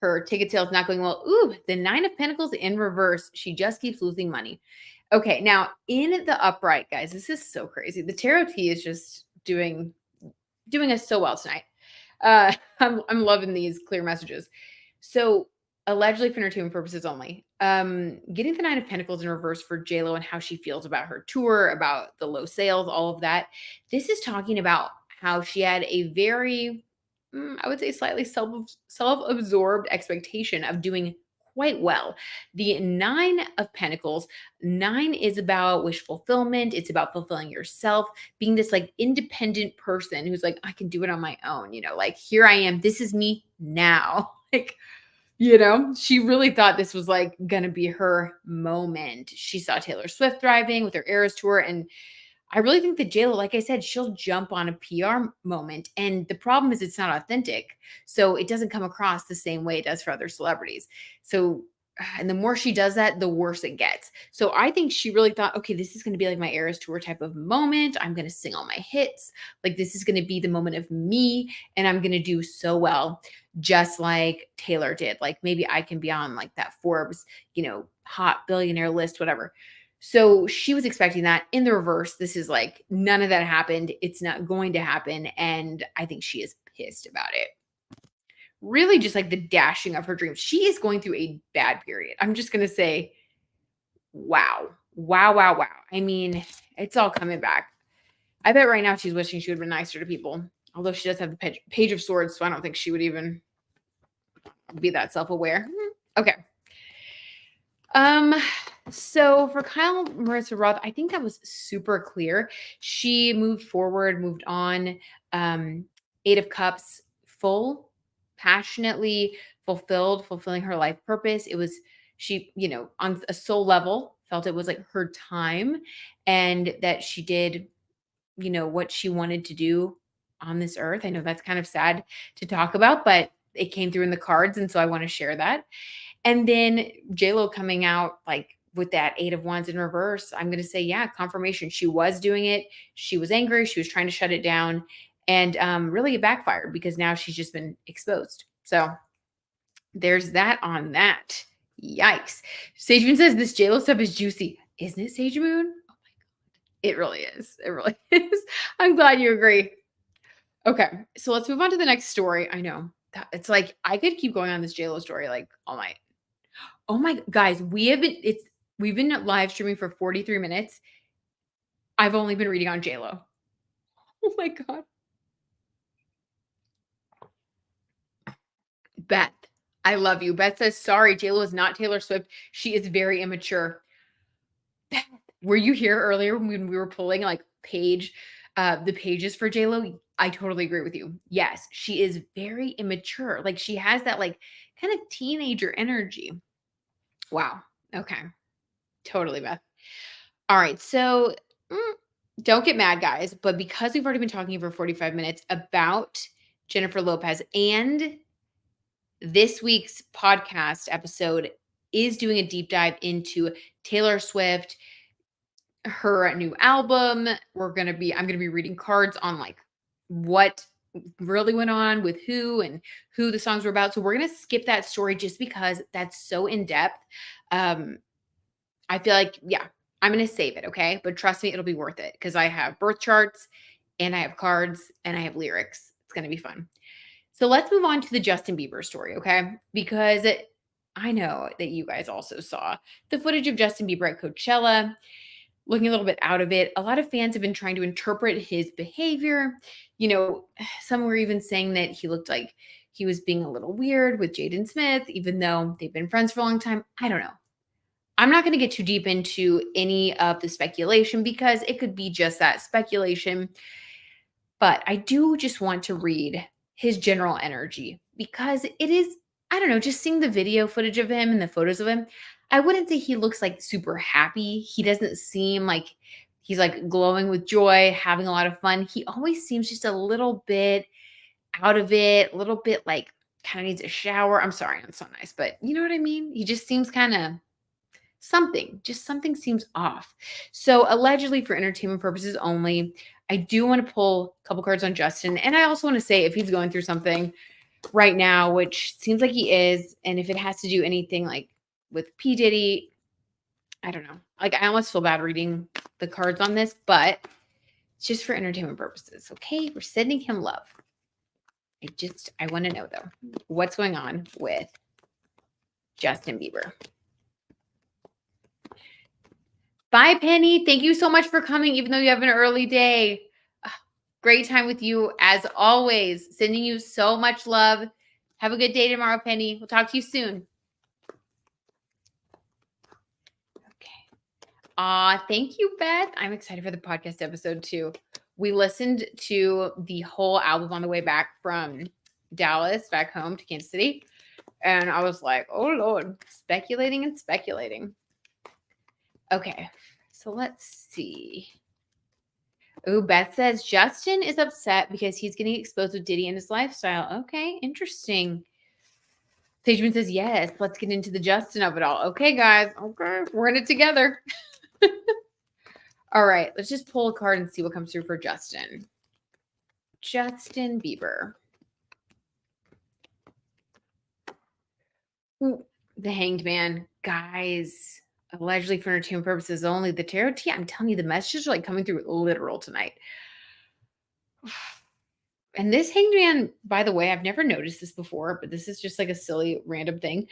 Her ticket sales not going well. Ooh, the 9 of Pentacles in reverse. She just keeps losing money. Okay, now in the upright, guys, this is so crazy. The tarot tea is just doing us so well tonight. I'm loving these clear messages. So allegedly for entertainment purposes only. Getting the 9 of Pentacles in reverse for JLo and how she feels about her tour, about the low sales, all of that. This is talking about how she had a very, I would say, slightly self-absorbed expectation of doing quite well. The 9 of Pentacles, 9 is about wish fulfillment. It's about fulfilling yourself, being this like independent person who's like, I can do it on my own, like here I am. This is me now. Like, she really thought this was like going to be her moment. She saw Taylor Swift thriving with her Eras tour. And I really think that JLo, like I said, she'll jump on a PR moment. And the problem is it's not authentic. So it doesn't come across the same way it does for other celebrities. So, and the more she does that, the worse it gets. So I think she really thought, okay, this is going to be like my Eras tour type of moment. I'm going to sing all my hits. Like this is going to be the moment of me. And I'm going to do so well, just like Taylor did. Like maybe I can be on like that Forbes, hot billionaire list, whatever. So she was expecting that. In the reverse, this is like none of that happened. It's not going to happen. And I think she is pissed about it. Really just like the dashing of her dreams. She is going through a bad period. I'm just going to say, wow. Wow, wow, wow. I mean, it's all coming back. I bet right now she's wishing she would have been nicer to people. Although she does have the Page of Swords, so I don't think she would even be that self-aware. Okay. So for Kyle Marisa Roth, I think that was super clear. She moved forward, moved on. 8 of Cups, full, passionately fulfilled, fulfilling her life purpose. It was she, on a soul level, felt it was like her time, and that she did, what she wanted to do on this earth. I know that's kind of sad to talk about, but it came through in the cards, and so I want to share that. And then JLo coming out like with that 8 of Wands in reverse, I'm going to say, yeah, confirmation. She was doing it. She was angry. She was trying to shut it down. And really it backfired because now she's just been exposed. So there's that on that. Yikes. Sage Moon says this JLo stuff is juicy. Isn't it, Sage Moon? Oh my God. It really is. It really is. I'm glad you agree. Okay. So let's move on to the next story. I know. It's like I could keep going on this JLo story like all night. Oh my guys, we've been live streaming for 43 minutes. I've only been reading on JLo. Oh my God. Beth, I love you. Beth says, sorry, JLo is not Taylor Swift. She is very immature. Beth, were you here earlier when we were pulling like the pages for JLo? I totally agree with you. Yes, she is very immature. Like she has that like kind of teenager energy. Wow. Okay. Totally, Beth. All right. So don't get mad, guys. But because we've already been talking for 45 minutes about Jennifer Lopez, and this week's podcast episode is doing a deep dive into Taylor Swift, her new album. I'm going to be reading cards on like what really went on with who and who the songs were about. So we're going to skip that story just because that's so in depth. I feel like, yeah, I'm going to save it. Okay. But trust me, it'll be worth it because I have birth charts and I have cards and I have lyrics. It's going to be fun. So let's move on to the Justin Bieber story. Okay. Because I know that you guys also saw the footage of Justin Bieber at Coachella, looking a little bit out of it. A lot of fans have been trying to interpret his behavior. Some were even saying that he looked like he was being a little weird with Jaden Smith, even though they've been friends for a long time. I don't know. I'm not going to get too deep into any of the speculation because it could be just that speculation. But I do just want to read his general energy because it is, I don't know, just seeing the video footage of him and the photos of him, I wouldn't say he looks like super happy. He doesn't seem like he's like glowing with joy, having a lot of fun. He always seems just a little bit out of it, a little bit like kind of needs a shower. I'm sorry, I'm so nice, but you know what I mean? He just seems kind of just something seems off. So allegedly for entertainment purposes only, I do want to pull a couple cards on Justin. And I also want to say if he's going through something right now, which seems like he is, and if it has to do anything like with P. Diddy, I don't know. Like I almost feel bad reading the cards on this, but it's just for entertainment purposes. Okay. We're sending him love. I want to know though, what's going on with Justin Bieber. Bye, Penny. Thank you so much for coming, even though you have an early day. Great time with you as always. Sending you so much love. Have a good day tomorrow, Penny. We'll talk to you soon. Okay. Thank you, Beth. I'm excited for the podcast episode too. We listened to the whole album on the way back from Dallas back home to Kansas City. And I was like, oh Lord, speculating and speculating. Okay. So let's see. Oh, Beth says Justin is upset because he's getting exposed with Diddy and his lifestyle. Okay, interesting. Pageman says, yes, let's get into the Justin of it all. Okay, guys. Okay, we're in it together. All right, let's just pull a card and see what comes through for Justin. Justin Bieber. Ooh, the Hanged Man. Guys, allegedly for entertainment purposes only. The tarot tea, I'm telling you, the messages are like coming through literal tonight. And this Hanged Man, by the way, I've never noticed this before, but this is just like a silly random thing.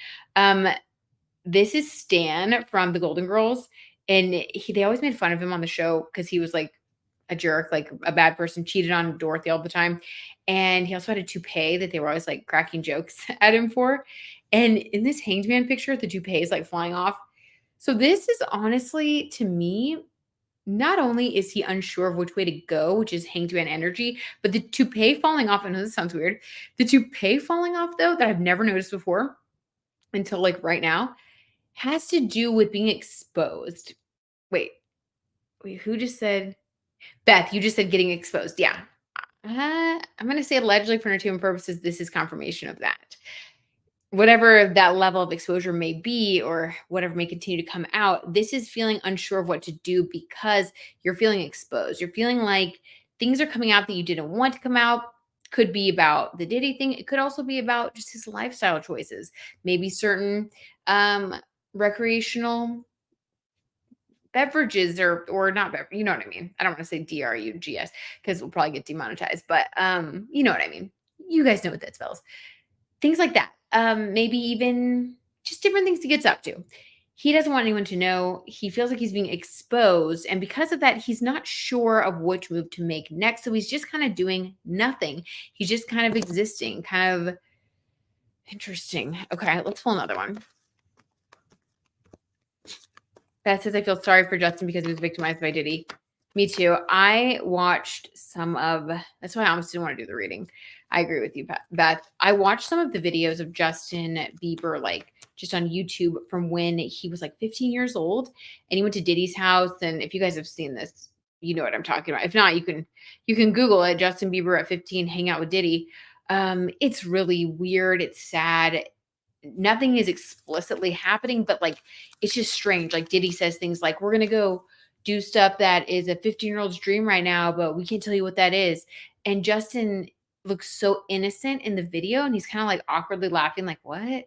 This is Stan from the Golden Girls, and they always made fun of him on the show because he was like a jerk, like a bad person, cheated on Dorothy all the time. And he also had a toupee that they were always like cracking jokes at him for. And in this Hanged Man picture, the toupee is like flying off. So this is honestly, to me, not only is he unsure of which way to go, which is Hanged Man energy, but the toupee falling off, I know this sounds weird. The toupee falling off, though, that I've never noticed before until like right now, has to do with being exposed. Wait, who just said? Beth, you just said getting exposed. Yeah. I'm going to say allegedly for entertainment purposes, this is confirmation of that. Whatever that level of exposure may be or whatever may continue to come out, this is feeling unsure of what to do because you're feeling exposed. You're feeling like things are coming out that you didn't want to come out. Could be about the Diddy thing. It could also be about just his lifestyle choices. Maybe certain recreational beverages or not beverage, you know what I mean? I don't want to say drugs because we'll probably get demonetized, but you know what I mean? You guys know what that spells. Things like that. Maybe even just different things he gets up to. He doesn't want anyone to know. He feels like he's being exposed. And because of that, he's not sure of which move to make next. So he's just kind of doing nothing. He's just kind of existing, kind of interesting. Okay, let's pull another one. Beth says, I feel sorry for Justin because he was victimized by Diddy. Me too. I watched some of, that's why I almost didn't want to do the reading. I agree with you, Beth. I watched some of the videos of Justin Bieber, like just on YouTube from when he was like 15 years old and he went to Diddy's house. And if you guys have seen this, you know what I'm talking about. If not, you can Google it. Justin Bieber at 15, hang out with Diddy. It's really weird. It's sad. Nothing is explicitly happening, but like, it's just strange. Like Diddy says things like, we're going to go do stuff that is a 15-year-old's dream right now, but we can't tell you what that is. And Justin looks so innocent in the video and he's kind of like awkwardly laughing, like, what?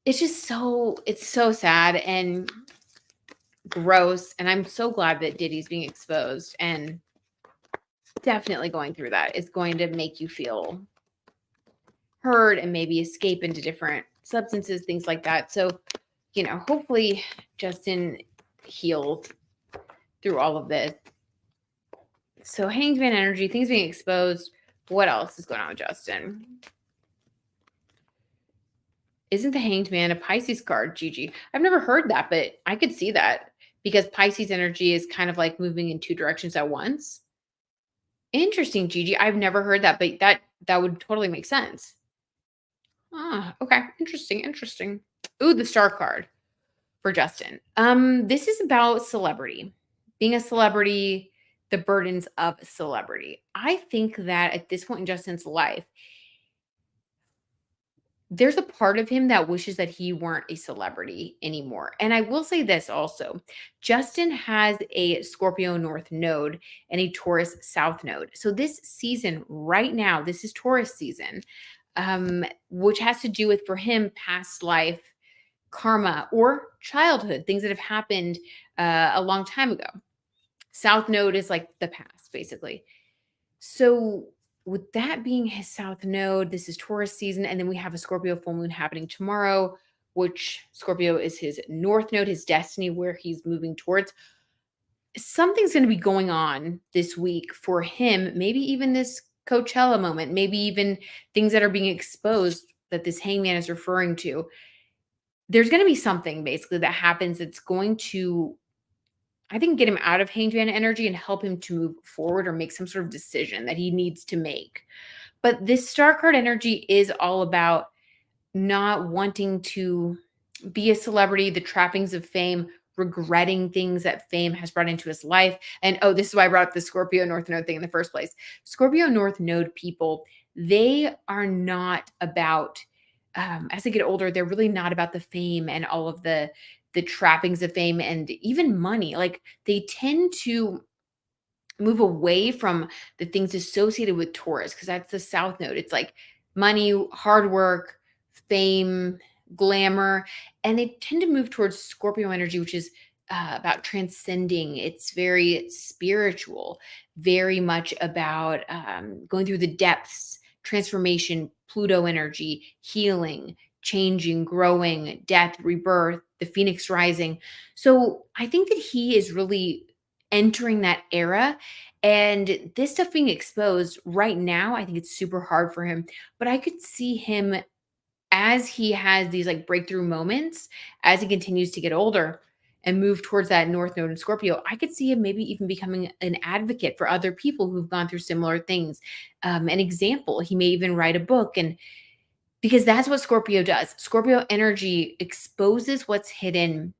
It's just it's so sad and gross. And I'm so glad that Diddy's being exposed, and definitely going through that is going to make you feel heard and maybe escape into different substances, things like that. So, hopefully Justin heals through all of this. So Hanged Man energy, things being exposed. What else is going on with Justin? Isn't the Hanged Man a Pisces card, Gigi? I've never heard that, but I could see that because Pisces energy is kind of like moving in two directions at once. Interesting, Gigi. I've never heard that, but that would totally make sense. Ah, okay. Interesting, interesting. Ooh, the star card for Justin. This is about celebrity. Being a celebrity, the burdens of celebrity. I think that at this point in Justin's life, there's a part of him that wishes that he weren't a celebrity anymore. And I will say this also. Justin has a Scorpio North node and a Taurus South node. So this season right now, this is Taurus season, which has to do with for him past life karma or childhood, things that have happened a long time ago. South node is like the past, basically. So, with that being his south node, this is Taurus season. And then we have a Scorpio full moon happening tomorrow, which Scorpio is his north node, his destiny, where he's moving towards. Something's going to be going on this week for him, maybe even this Coachella moment, maybe even things that are being exposed that this hangman is referring to. There's going to be something basically that happens that's going to, I think, get him out of hangman energy and help him to move forward or make some sort of decision that he needs to make. But this star card energy is all about not wanting to be a celebrity, the trappings of fame, regretting things that fame has brought into his life. And oh, this is why I brought up the Scorpio North Node thing in the first place. Scorpio North Node people, they are not about, as they get older, they're really not about the fame and all of the trappings of fame and even money. Like they tend to move away from the things associated with Taurus because that's the South Node. It's like money, hard work, fame, glamour, and they tend to move towards Scorpio energy, which is about transcending. It's very spiritual, very much about going through the depths, transformation, Pluto energy, healing, changing, growing, death, rebirth, the phoenix rising. So I think that he is really entering that era. And this stuff being exposed right now, I think it's super hard for him. But I could see him as he has these like breakthrough moments, as he continues to get older and move towards that North Node in Scorpio, I could see him maybe even becoming an advocate for other people who've gone through similar things. An example, he may even write a book, and because that's what Scorpio does. Scorpio energy exposes what's hidden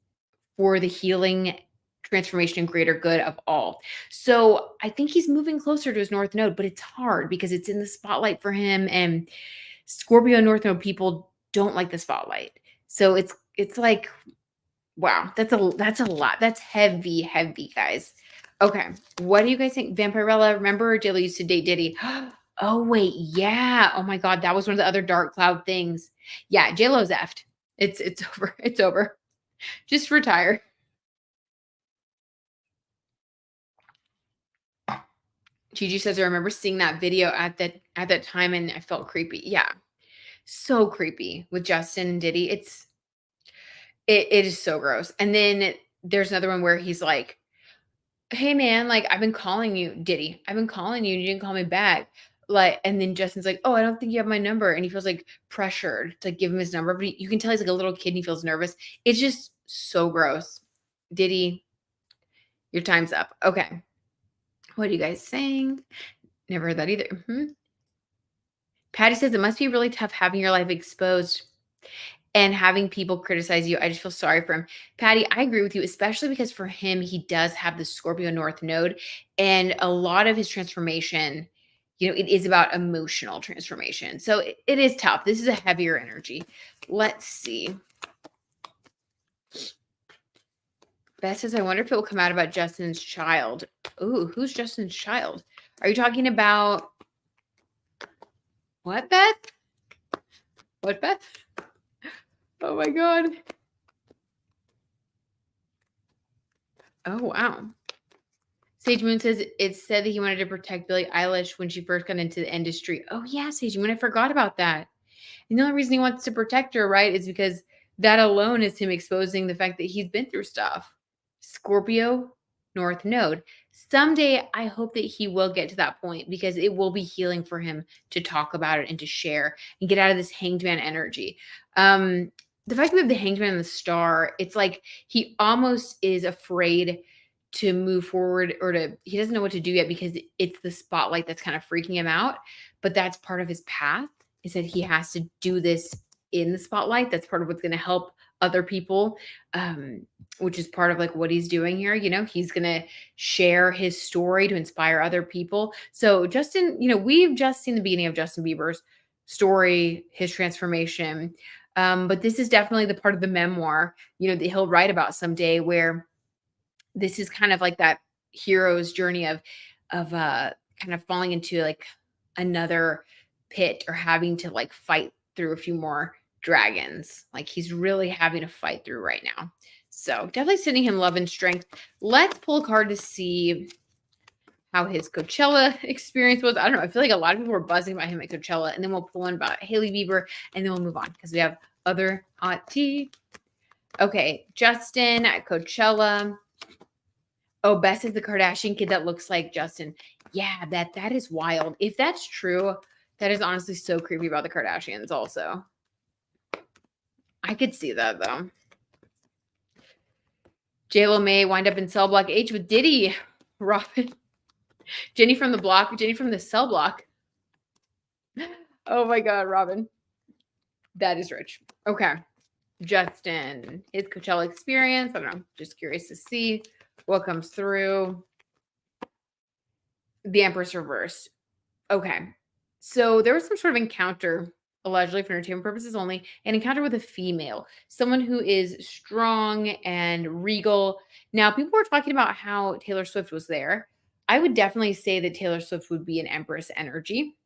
for the healing, transformation, and greater good of all. So I think he's moving closer to his North Node, but it's hard because it's in the spotlight for him. And Scorpio North Node people don't like the spotlight. So it's like, wow, that's a lot. That's heavy, heavy, guys. Okay. What do you guys think? Vampirella, remember J-Lo used to date Diddy? Oh, wait. Yeah. Oh my God. That was one of the other dark cloud things. Yeah. J-Lo's effed. It's over. It's over. Just retire. Gigi says, I remember seeing that video at that time and I felt creepy. Yeah. So creepy with Justin and Diddy. It is so gross. And then there's another one where he's like, hey man, like I've been calling you, Diddy. I've been calling you and you didn't call me back. Like, and then Justin's like, oh, I don't think you have my number. And he feels like pressured to give him his number. But you can tell he's like a little kid and he feels nervous. It's just so gross. Diddy, your time's up. Okay. What are you guys saying? Never heard that either. Patty says it must be really tough having your life exposed and having people criticize you. I just feel sorry for him. Patty, I agree with you, especially because for him, he does have the Scorpio North Node. And a lot of his transformation, it is about emotional transformation. So it is tough. This is a heavier energy. Let's see. Beth says, I wonder if it will come out about Justin's child. Ooh, who's Justin's child? Are you talking about what, Beth? What, Beth? Oh my God. Oh, wow. Sage Moon says it said that he wanted to protect Billie Eilish when she first got into the industry. Oh, yeah, Sage Moon. I forgot about that. And the only reason he wants to protect her, right, is because that alone is him exposing the fact that he's been through stuff. Scorpio North Node. Someday, I hope that he will get to that point because it will be healing for him to talk about it and to share and get out of this hanged man energy. The fact that we have the hanged man and the star, it's like he almost is afraid to move forward or he doesn't know what to do yet because it's the spotlight that's kind of freaking him out. But that's part of his path is that he has to do this in the spotlight. That's part of what's going to help other people, which is part of like what he's doing here. He's going to share his story to inspire other people. So Justin, we've just seen the beginning of Justin Bieber's story, his transformation. But this is definitely the part of the memoir, that he'll write about someday where this is kind of like that hero's journey of kind of falling into like another pit or having to like fight through a few more dragons. Like he's really having to fight through right now. So definitely sending him love and strength. Let's pull a card to see how his Coachella experience was. I don't know. I feel like a lot of people were buzzing about him at Coachella, and then we'll pull one about Hailey Bieber, and then we'll move on because we have other hot tea. Okay, Justin at Coachella. Oh, Bess is the Kardashian kid that looks like Justin. Yeah, that is wild. If that's true, that is honestly so creepy about the Kardashians also. I could see that though. JLo may wind up in cell block H with Diddy. Robin. Jenny from the block. Jenny from the cell block. Oh my God, Robin. That is rich. Okay. Justin, his Coachella experience. I don't know. Just curious to see what comes through. The Empress reversed. Okay. So there was some sort of encounter, allegedly for entertainment purposes only, an encounter with a female, someone who is strong and regal. Now, people were talking about how Taylor Swift was there. I would definitely say that Taylor Swift would be an Empress energy.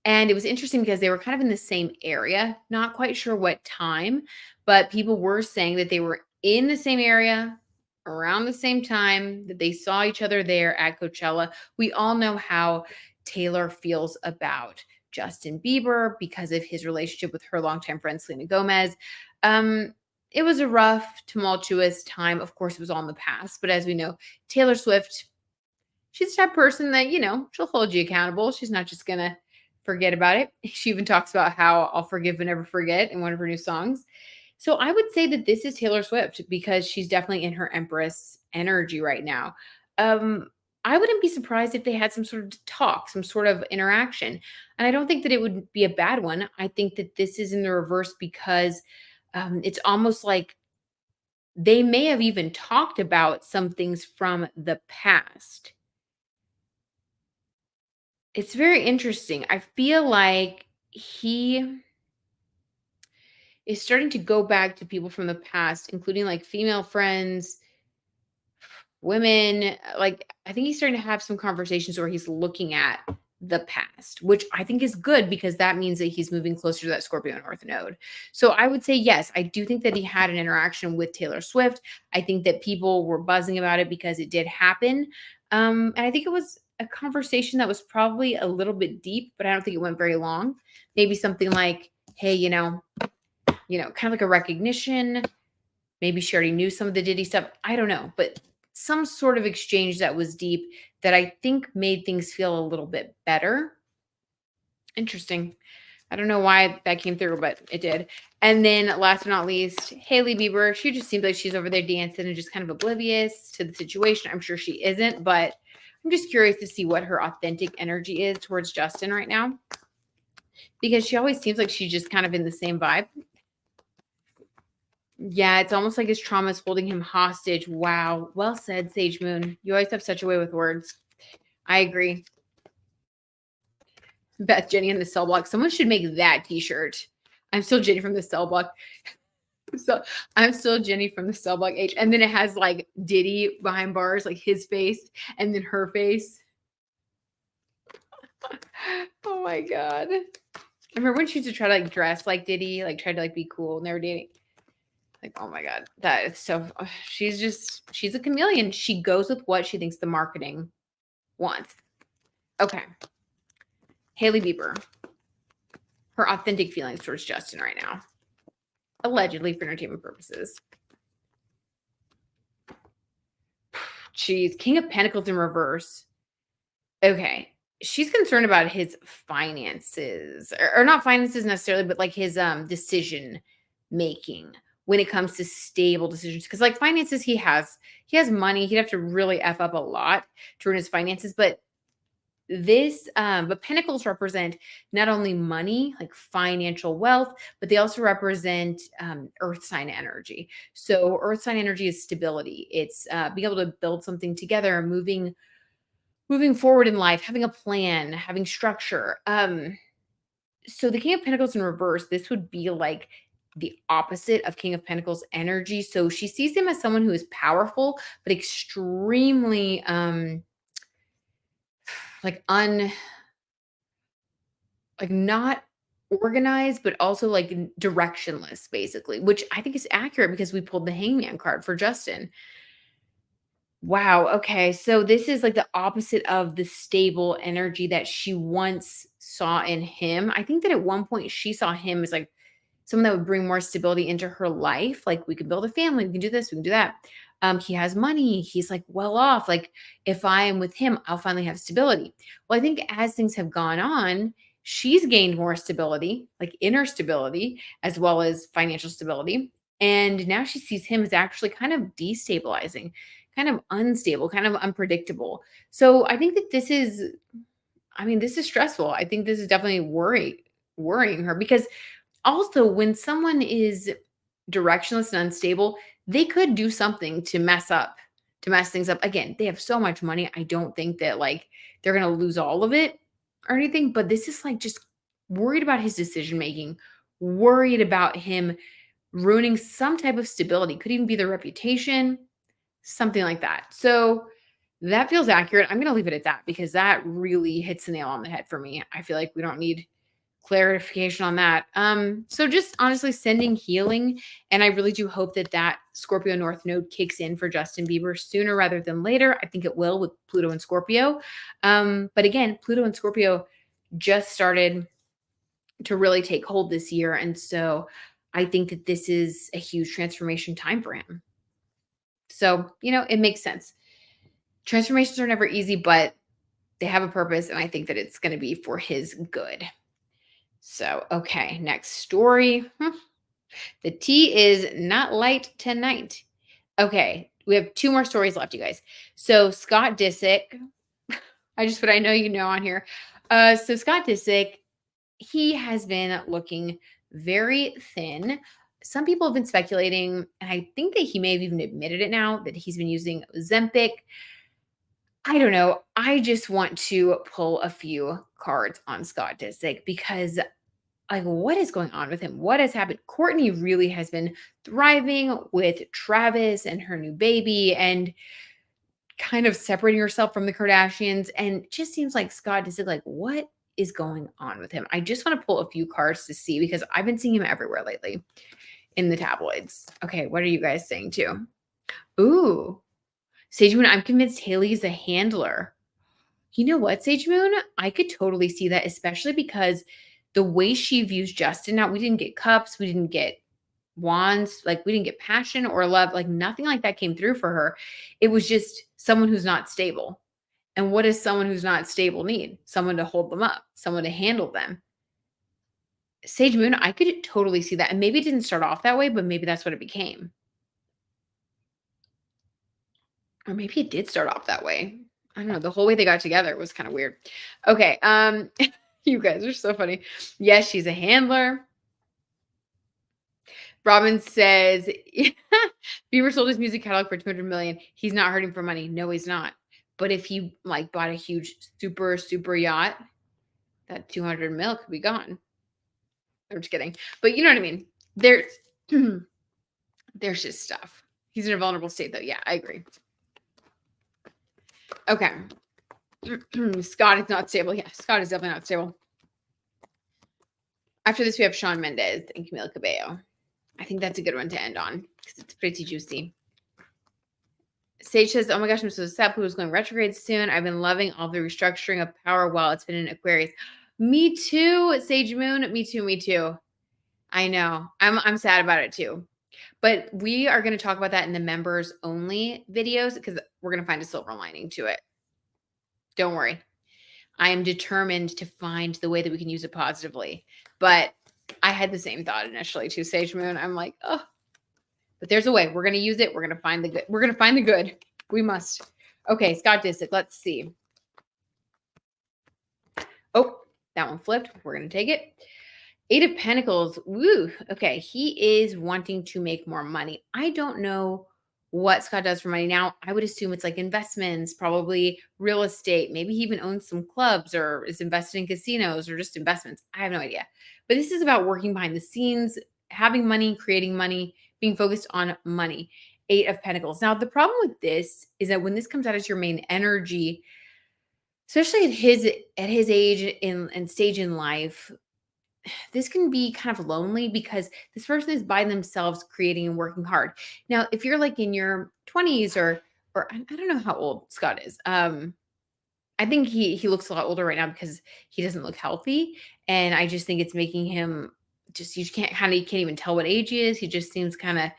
And it was interesting because they were kind of in the same area, not quite sure what time, but people were saying that they were in the same area around the same time, that they saw each other there at Coachella. We all know how Taylor feels about Justin Bieber because of his relationship with her longtime friend, Selena Gomez. It was a rough, tumultuous time. Of course, it was all in the past. But as we know, Taylor Swift, she's the type of person that, she'll hold you accountable. She's not just going to forget about it. She even talks about how I'll forgive but never forget in one of her new songs. So I would say that this is Taylor Swift because she's definitely in her Empress energy right now. I wouldn't be surprised if they had some sort of talk, some sort of interaction. And I don't think that it would be a bad one. I think that this is in the reverse because it's almost like they may have even talked about some things from the past. It's very interesting. I feel like he is starting to go back to people from the past, including like female friends, women. Like, I think he's starting to have some conversations where he's looking at the past, which I think is good because that means that he's moving closer to that Scorpio North Node. So I would say, yes, I do think that he had an interaction with Taylor Swift. I think that people were buzzing about it because it did happen. And I think it was a conversation that was probably a little bit deep, but I don't think it went very long. Maybe something like, hey, kind of like a recognition. Maybe she already knew some of the Diddy stuff. I don't know, but some sort of exchange that was deep that I think made things feel a little bit better. Interesting. I don't know why that came through, but it did. And then last but not least, Hailey Bieber. She just seems like she's over there dancing and just kind of oblivious to the situation. I'm sure she isn't, but I'm just curious to see what her authentic energy is towards Justin right now. Because she always seems like she's just kind of in the same vibe. Yeah, it's almost like his trauma is holding him hostage. Wow. Well said, Sage Moon. You always have such a way with words. I agree. Beth Jenny in the cell block. Someone should make that t-shirt. I'm still Jenny from the cell block. So I'm still Jenny from the cell block H. And then it has like Diddy behind bars, like his face, and then her face. Oh my God. I remember when she used to try to like dress like Diddy, like tried to like be cool and they were dating. Like, oh my God, that is so, she's a chameleon. She goes with what she thinks the marketing wants. Okay. Hailey Bieber. Her authentic feelings towards Justin right now. Allegedly for entertainment purposes. Jeez, King of Pentacles in reverse. Okay. She's concerned about his finances, or not finances necessarily, but like his decision making when it comes to stable decisions. Because like finances, he has money. He'd have to really F up a lot to ruin his finances. But pentacles represent not only money, like financial wealth, but they also represent earth sign energy. So earth sign energy is stability. It's being able to build something together, moving forward in life, having a plan, having structure. So the King of Pentacles in reverse, this would be like the opposite of King of Pentacles energy. So she sees him as someone who is powerful, but extremely like not organized, but also like directionless, basically, which I think is accurate because we pulled the Hangman card for Justin. Wow. Okay. So this is like the opposite of the stable energy that she once saw in him. I think that at one point she saw him as like someone that would bring more stability into her life. Like we can build a family, we can do this, we can do that. He has money, he's like well off. Like if I am with him, I'll finally have stability. Well, I think as things have gone on, she's gained more stability, like inner stability, as well as financial stability. And now she sees him as actually kind of destabilizing, kind of unstable, kind of unpredictable. So I think that this is stressful. I think this is definitely worrying her because also, when someone is directionless and unstable, they could do something to mess things up. Again, they have so much money. I don't think that like they're going to lose all of it or anything, but this is like just worried about his decision making, worried about him ruining some type of stability. Could even be their reputation, something like that. So that feels accurate. I'm going to leave it at that because that really hits the nail on the head for me. I feel like we don't need clarification on that. So just honestly sending healing. And I really do hope that that Scorpio North node kicks in for Justin Bieber sooner rather than later. I think it will with Pluto and Scorpio. But again, Pluto and Scorpio just started to really take hold this year. And so I think that this is a huge transformation time for him. So, it makes sense. Transformations are never easy, but they have a purpose. And I think that it's going to be for his good. So, okay, next story. The tea is not light tonight. Okay, we have two more stories left, you guys. So, Scott Disick, I just what I know you know on here. So, Scott Disick, he has been looking very thin. Some people have been speculating, and I think that he may have even admitted it now, that he's been using Ozempic. I don't know. I just want to pull a few cards on Scott Disick because like what is going on with him? What has happened? Courtney really has been thriving with Travis and her new baby and kind of separating herself from the Kardashians. And it just seems like Scott is like, what is going on with him? I just want to pull a few cards to see because I've been seeing him everywhere lately in the tabloids. Okay, what are you guys saying too? Ooh, Sage Moon, I'm convinced Haley's a handler. You know what, Sage Moon? I could totally see that, especially because the way she views Justin now, we didn't get cups, we didn't get wands, like we didn't get passion or love, like nothing like that came through for her. It was just someone who's not stable. And what does someone who's not stable need? Someone to hold them up, someone to handle them. Sage Moon, I could totally see that. And maybe it didn't start off that way, but maybe that's what it became. Or maybe it did start off that way. I don't know. The whole way they got together was kind of weird. Okay. You guys are so funny. Yes, she's a handler. Robin says Bieber sold his music catalog for 200 million. He's not hurting for money. No, he's not. But if he like bought a huge super, super yacht, that 200 mil could be gone. I'm just kidding. But you know what I mean? There's just stuff. He's in a vulnerable state though. Yeah, I agree. Okay. Scott is not stable. Yeah, Scott is definitely not stable. After this, we have Shawn Mendes and Camila Cabello. I think that's a good one to end on because it's pretty juicy. Sage says, oh my gosh, I'm so sad. Pluto's going retrograde soon. I've been loving all the restructuring of power while it's been in Aquarius. Me too, Sage Moon. Me too. I know. I'm sad about it too. But we are going to talk about that in the members only videos because we're going to find a silver lining to it. Don't worry. I am determined to find the way that we can use it positively. But I had the same thought initially too, Sage Moon. I'm like, oh, but there's a way. We're going to use it. We're going to find the good. We're going to find the good. We must. Okay, Scott Disick. Let's see. Oh, that one flipped. We're going to take it. 8 of Pentacles. Woo. Okay. He is wanting to make more money. I don't know what Scott does for money now. I would assume it's like investments, probably real estate. Maybe he even owns some clubs or is invested in casinos or just investments. I have no idea. But this is about working behind the scenes, having money, creating money, being focused on money. 8 of Pentacles. Now, the problem with this is that when this comes out as your main energy, especially at his age and stage in life, this can be kind of lonely because this person is by themselves creating and working hard. Now, if you're like in your 20s or I don't know how old Scott is. I think he looks a lot older right now because he doesn't look healthy. And I just think it's making him just you can't even tell what age he is. He just seems kind of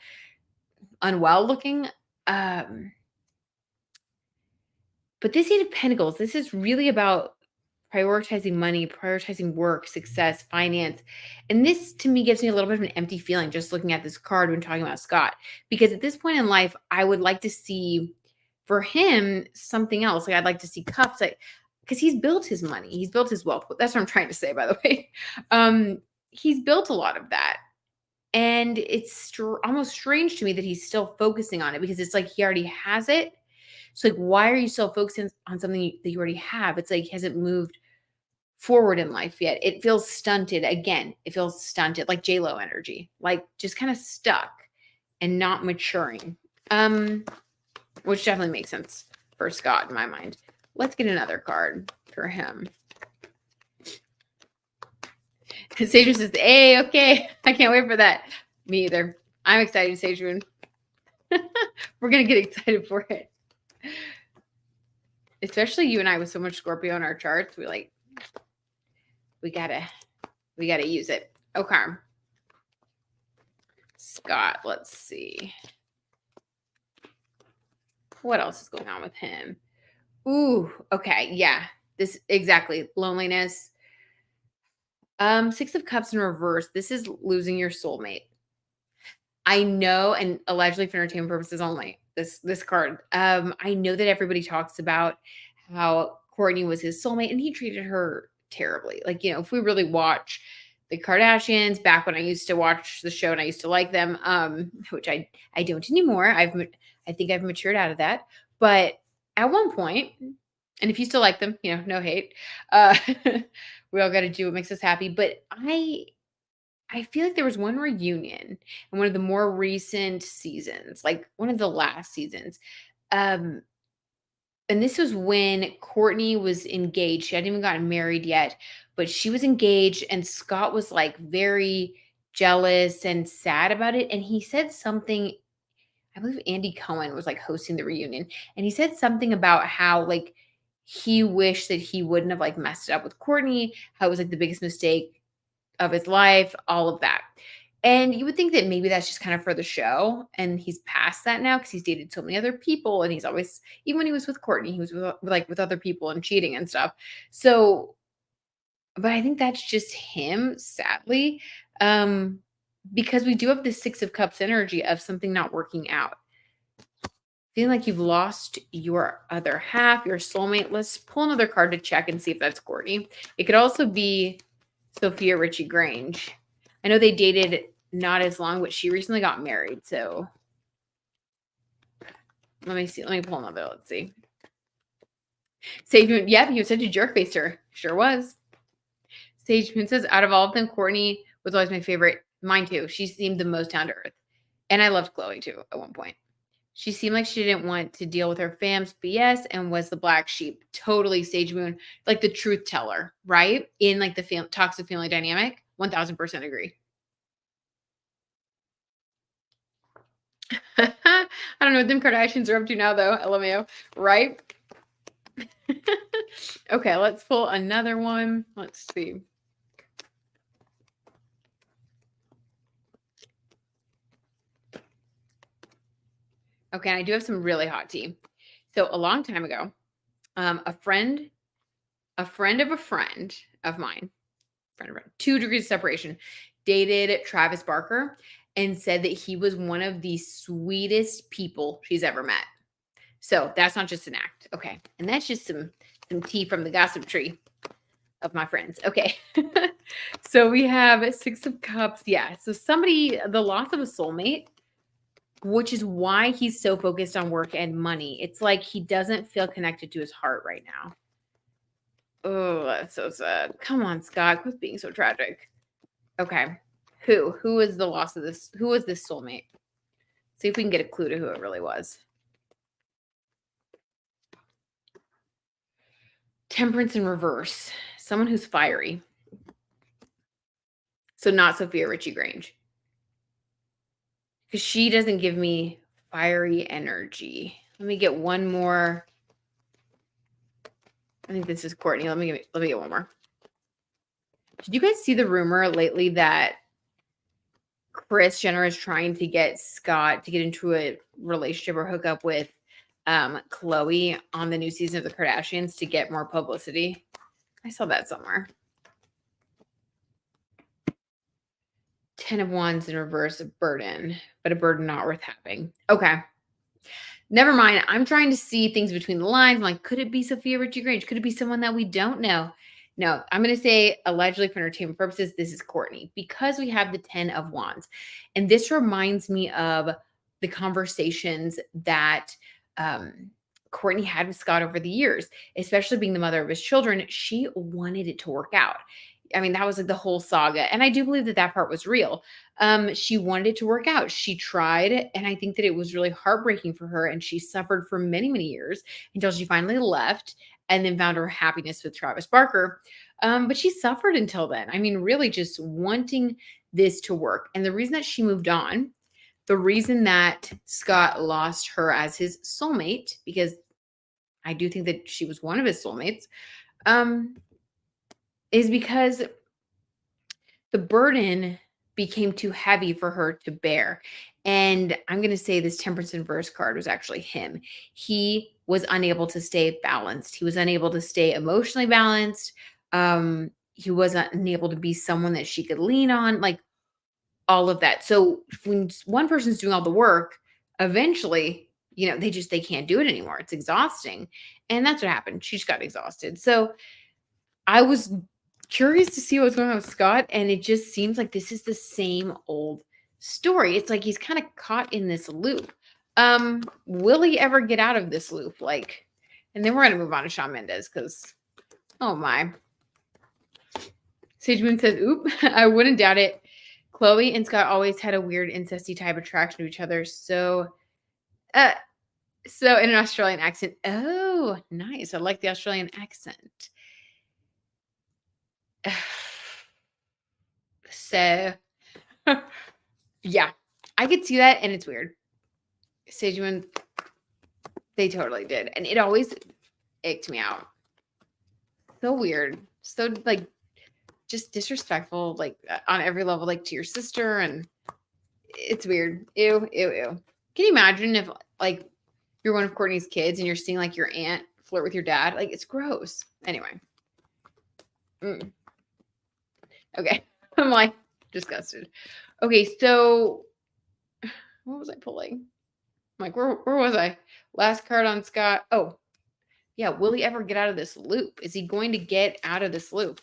unwell looking. Um, but this 8 of Pentacles, this is really about prioritizing money, prioritizing work, success, finance. And this to me gives me a little bit of an empty feeling just looking at this card when talking about Scott. Because at this point in life, I would like to see for him something else. Like I'd like to see cups, like because he's built his money, he's built his wealth. That's what I'm trying to say, by the way. He's built a lot of that. And it's almost strange to me that he's still focusing on it because it's like he already has it. So like, why are you still focusing on something that you already have? It's like he hasn't moved forward in life yet. It feels stunted. Again, it feels stunted, like J-Lo energy, like just kind of stuck and not maturing. Which definitely makes sense for Scott in my mind. Let's get another card for him. Sage says, hey, okay. I can't wait for that. Me either. I'm excited, Sage Moon. We're going to get excited for it. Especially you and I with so much Scorpio in our charts. We gotta use it. Okay. Scott, let's see. What else is going on with him? Ooh, okay. Yeah. This exactly. Loneliness. 6 of Cups in reverse. This is losing your soulmate. I know, and allegedly for entertainment purposes only, this card. I know that everybody talks about how Courtney was his soulmate and he treated her terribly. Like, if we really watch the Kardashians back when I used to watch the show and I used to like them, which I don't anymore. I think I've matured out of that. But at one point, and if you still like them, no hate. Uh, we all got to do what makes us happy. But I feel like there was one reunion in one of the more recent seasons, like one of the last seasons. Um, and this was when Courtney was engaged. She hadn't even gotten married yet, but she was engaged, and Scott was like very jealous and sad about it. And he said something, I believe Andy Cohen was like hosting the reunion, and he said something about how like he wished that he wouldn't have like messed it up with Courtney, how it was like the biggest mistake of his life, all of that. And you would think that maybe that's just kind of for the show. And he's past that now because he's dated so many other people. And he's always, even when he was with Courtney, he was with other people and cheating and stuff. So, but I think that's just him, sadly. Because we do have the 6 of Cups energy of something not working out. Feeling like you've lost your other half, your soulmate. Let's pull another card to check and see if that's Courtney. It could also be Sophia Richie Grange. I know they dated not as long, but she recently got married. So let me see. Let me pull another. Let's see. Sage Moon. Yep, he was such a jerk face to her. Sure was. Sage Moon says, out of all of them, Courtney was always my favorite. Mine too. She seemed the most down to earth. And I loved Chloe too at one point. She seemed like she didn't want to deal with her fam's BS and was the black sheep. Totally Sage Moon, like the truth teller, right? In like the toxic family dynamic. 1000% agree. I don't know what them Kardashians are up to now, though. LMAO, right? Okay, let's pull another one. Let's see. Okay, and I do have some really hot tea. So a long time ago, a friend of a friend of mine, friend of a friend, 2 degrees of separation, dated Travis Barker and said that he was one of the sweetest people she's ever met. So that's not just an act. Okay. And that's just some tea from the gossip tree of my friends. Okay. So we have 6 of Cups. Yeah. So the loss of a soulmate, which is why he's so focused on work and money. It's like he doesn't feel connected to his heart right now. Oh, that's so sad. Come on, Scott. Quit being so tragic. Okay. Who is the loss of this? Who was this soulmate? See if we can get a clue to who it really was. Temperance in reverse. Someone who's fiery. So not Sophia Richie Grange. Because she doesn't give me fiery energy. Let me get one more. I think this is Courtney. Let me get one more. Did you guys see the rumor lately that Kris Jenner is trying to get Scott to get into a relationship or hook up with Khloe on the new season of the Kardashians to get more publicity? I saw that somewhere. 10 of Wands in reverse, a burden, but a burden not worth having. Okay. Never mind. I'm trying to see things between the lines. I'm like, could it be Sophia Richie Grange? Could it be someone that we don't know? No, I'm going to say allegedly for entertainment purposes, this is Courtney because we have the 10 of Wands. And this reminds me of the conversations that Courtney had with Scott over the years, especially being the mother of his children. She wanted it to work out. I mean, that was like the whole saga. And I do believe that that part was real. She wanted it to work out. She tried. And I think that it was really heartbreaking for her. And she suffered for many, many years until she finally left and then found her happiness with Travis Barker. But she suffered until then. I mean, really just wanting this to work. And the reason that she moved on, the reason that Scott lost her as his soulmate, because I do think that she was one of his soulmates, is because the burden became too heavy for her to bear. And I'm going to say this Temperance in Verse card was actually him. He was unable to stay balanced. He was unable to stay emotionally balanced. He wasn't unable to be someone that she could lean on, like all of that. So when one person's doing all the work, eventually, they can't do it anymore. It's exhausting. And that's what happened. She just got exhausted. So I was curious to see what's going on with Scott, and it just seems like this is the same old story. It's like he's kind of caught in this loop. Will he ever get out of this loop? And then we're gonna move on to Shawn Mendes because, oh my. Sage Moon says, "Oop, I wouldn't doubt it. Khloe and Scott always had a weird incesty type attraction to each other. So in an Australian accent. Oh, nice. I like the Australian accent." So, yeah, I could see that, and it's weird. Sejun, they totally did, and it always icked me out. So weird, so just disrespectful, on every level, to your sister, and it's weird. Ew, ew, ew. Can you imagine if you're one of Courtney's kids and you're seeing your aunt flirt with your dad? It's gross. Anyway. Okay. I'm disgusted. Okay, so what was I pulling? Where was I? Last card on Scott. Oh, yeah. Will he ever get out of this loop? Is he going to get out of this loop?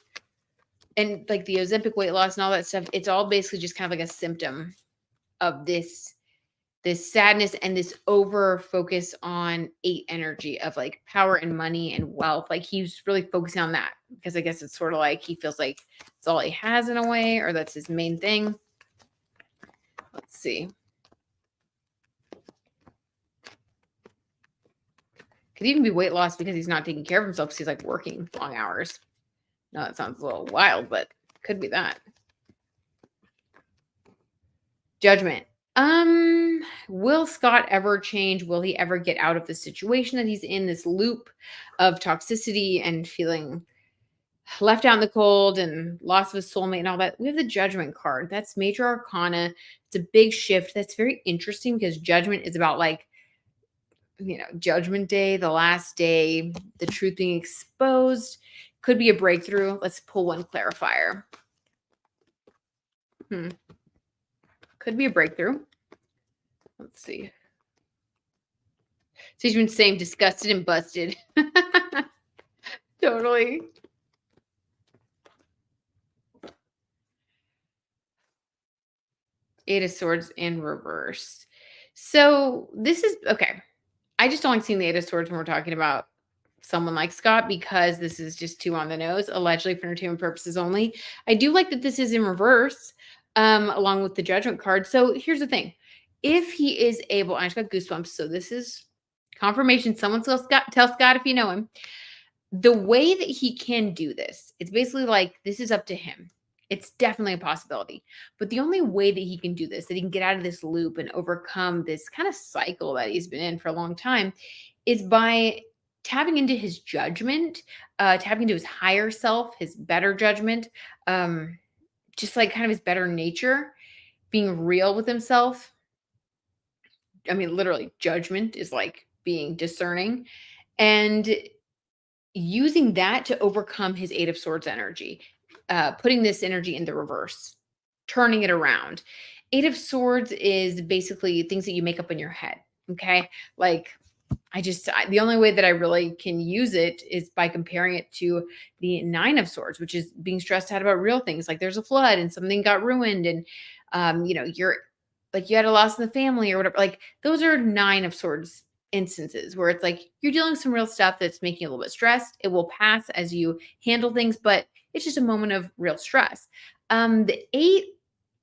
And the Ozempic weight loss and all that stuff, it's all basically just kind of a symptom of this sadness and this over focus on 8 energy of power and money and wealth. He's really focusing on that because I guess it's sort of he feels like it's all he has in a way, or that's his main thing. Let's see. Could even be weight loss because he's not taking care of himself because he's working long hours. No, that sounds a little wild, but could be that. Judgment. Will Scott ever change? Will he ever get out of the situation that he's in, this loop of toxicity and feeling left out in the cold and loss of his soulmate and all that? We have the Judgment card. That's major arcana. It's a big shift. That's very interesting because Judgment is about Judgment Day, the last day, the truth being exposed. Could be a breakthrough. Let's pull one clarifier. Could be a breakthrough. Let's see. So she's been saying disgusted and busted. Totally. Eight of Swords in reverse. So this is okay. I just don't like seeing the Eight of Swords when we're talking about someone like Scott because this is just too on the nose, allegedly for entertainment purposes only. I do like that this is in reverse, along with the Judgment card. So here's the thing. If he is able, I just got goosebumps. So this is confirmation. Someone tell Scott if you know him. The way that he can do this, it's basically like this is up to him. It's definitely a possibility. But the only way that he can do this, that he can get out of this loop and overcome this kind of cycle that he's been in for a long time, is by tapping into his judgment, tapping into his higher self, his better judgment, just like kind of his better nature, being real with himself. I mean, literally, judgment is like being discerning. And using that to overcome his Eight of Swords energy, putting this energy in the reverse, turning it around. Eight of Swords is basically things that you make up in your head. Okay. Like, the only way that I really can use it is by comparing it to the Nine of Swords, which is being stressed out about real things. Like there's a flood and something got ruined and, you're like you had a loss in the family or whatever. Like those are Nine of Swords instances where it's like you're dealing with some real stuff that's making you a little bit stressed. It will pass as you handle things, but it's just a moment of real stress. The Eight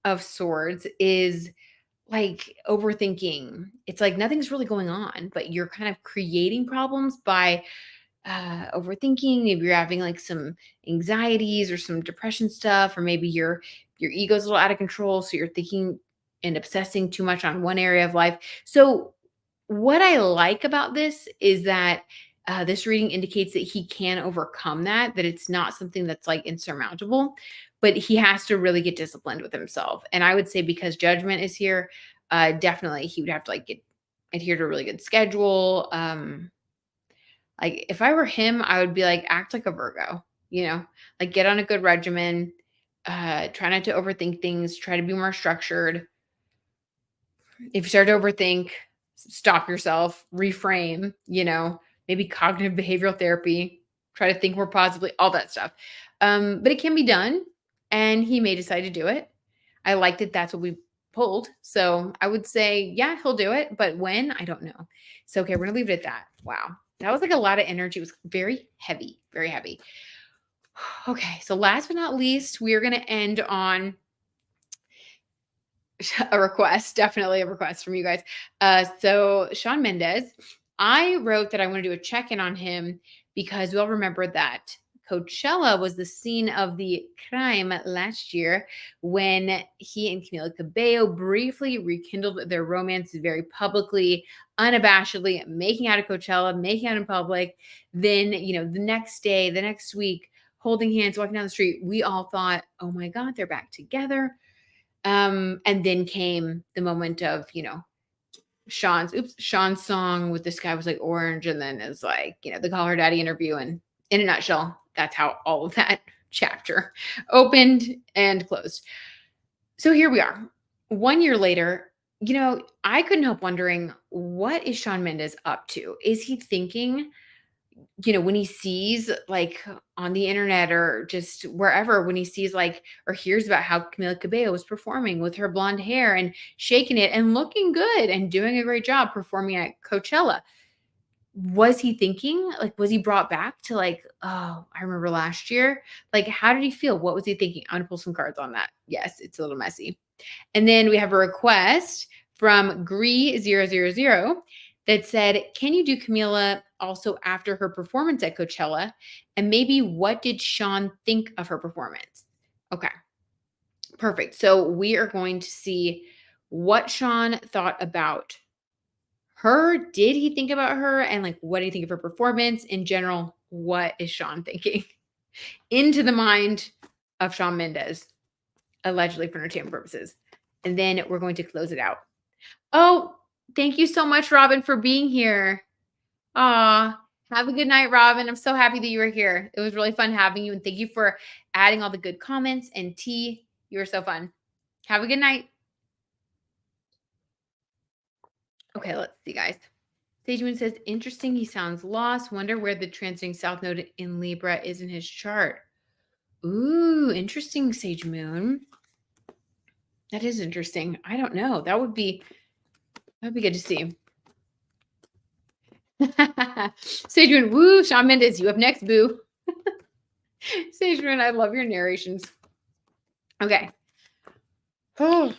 of Swords is like overthinking. It's like nothing's really going on, but you're kind of creating problems by overthinking. Maybe you're having like some anxieties or some depression stuff, or maybe your ego's a little out of control, so you're thinking and obsessing too much on one area of life. So what I like about this is that this reading indicates that he can overcome that it's not something that's like insurmountable, but he has to really get disciplined with himself. And I would say because Judgment is here, definitely he would have to like adhere to a really good schedule. Like if I were him, I would be like, act like a Virgo, like get on a good regimen, try not to overthink things, try to be more structured. If you start to overthink, stop yourself, reframe, maybe cognitive behavioral therapy, try to think more positively, all that stuff. But it can be done and he may decide to do it. I like that that's what we pulled. So I would say, yeah, he'll do it. But when, I don't know. So, okay, we're going to leave it at that. Wow. That was like a lot of energy. It was very heavy, very heavy. Okay. So last but not least, we are going to end on a request, definitely a request from you guys. So Shawn Mendes, I wrote that I want to do a check-in on him because we all remember that Coachella was the scene of the crime last year when he and Camila Cabello briefly rekindled their romance very publicly, unabashedly, making out at Coachella, making out in public. Then, the next day, the next week, holding hands, walking down the street, we all thought, oh my God, they're back together. And then came the moment of, Shawn's song with the sky was like orange. And then it's like, the Call Her Daddy interview. And in a nutshell, that's how all of that chapter opened and closed. So here we are. 1 year later, I couldn't help wondering, what is Shawn Mendes up to? Is he thinking, when he sees like on the internet or just wherever, when he sees like or hears about how Camila Cabello was performing with her blonde hair and shaking it and looking good and doing a great job performing at Coachella, was he thinking like, was he brought back to like, oh, I remember last year? Like, how did he feel? What was he thinking? I'm gonna pull some cards on that. Yes, it's a little messy. And then we have a request from Gree000 that said, can you do Camila also after her performance at Coachella? And maybe what did Shawn think of her performance? Okay, perfect. So we are going to see what Shawn thought about her. Did he think about her? And like, what do you think of her performance? In general, what is Shawn thinking? Into the mind of Shawn Mendes, allegedly for entertainment purposes. And then we're going to close it out. Oh, thank you so much, Robin, for being here. Aw, have a good night, Robin. I'm so happy that you were here. It was really fun having you, and thank you for adding all the good comments and tea. You were so fun. Have a good night. Okay, let's see, guys. Sage Moon says, interesting. He sounds lost. Wonder where the transiting South Node in Libra is in his chart. Ooh, interesting, Sage Moon. That is interesting. I don't know. That'd be good to see. Sage Moon, woo, Shawn Mendes, you up next, boo. Sage Moon, I love your narrations. Okay. Oh,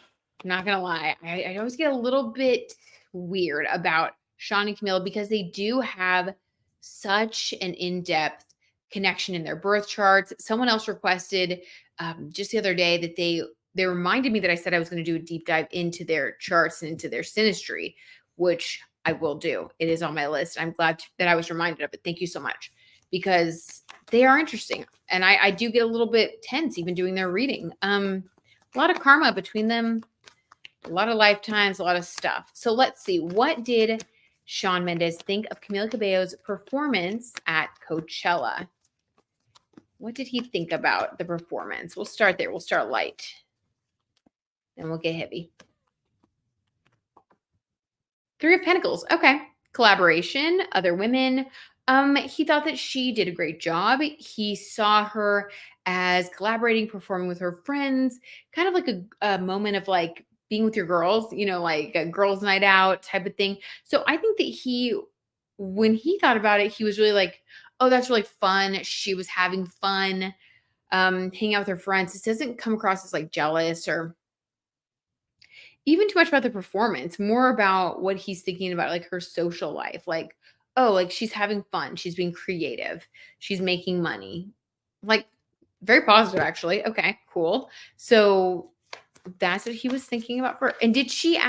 not gonna lie. I always get a little bit weird about Shawn and Camila because they do have such an in-depth connection in their birth charts. Someone else requested just the other day that they reminded me that I said I was going to do a deep dive into their charts and into their synastry, which I will do. It is on my list. I'm glad that I was reminded of it. Thank you so much because they are interesting, and I do get a little bit tense even doing their reading. A lot of karma between them, a lot of lifetimes, a lot of stuff. So let's see. What did Shawn Mendes think of Camila Cabello's performance at Coachella? What did he think about the performance? We'll start there. We'll start light. Then we'll get heavy. Three of Pentacles. Okay. Collaboration, other women. He thought that she did a great job. He saw her as collaborating, performing with her friends, kind of like a moment of like being with your girls, like a girls' night out type of thing. So I think that when he thought about it, he was really like, oh, that's really fun. She was having fun, hanging out with her friends. This doesn't come across as like jealous or even too much about the performance, more about what he's thinking about, like her social life. Like, oh, like she's having fun. She's being creative. She's making money. Like, very positive, actually. Okay, cool. So that's what he was thinking about for. And was she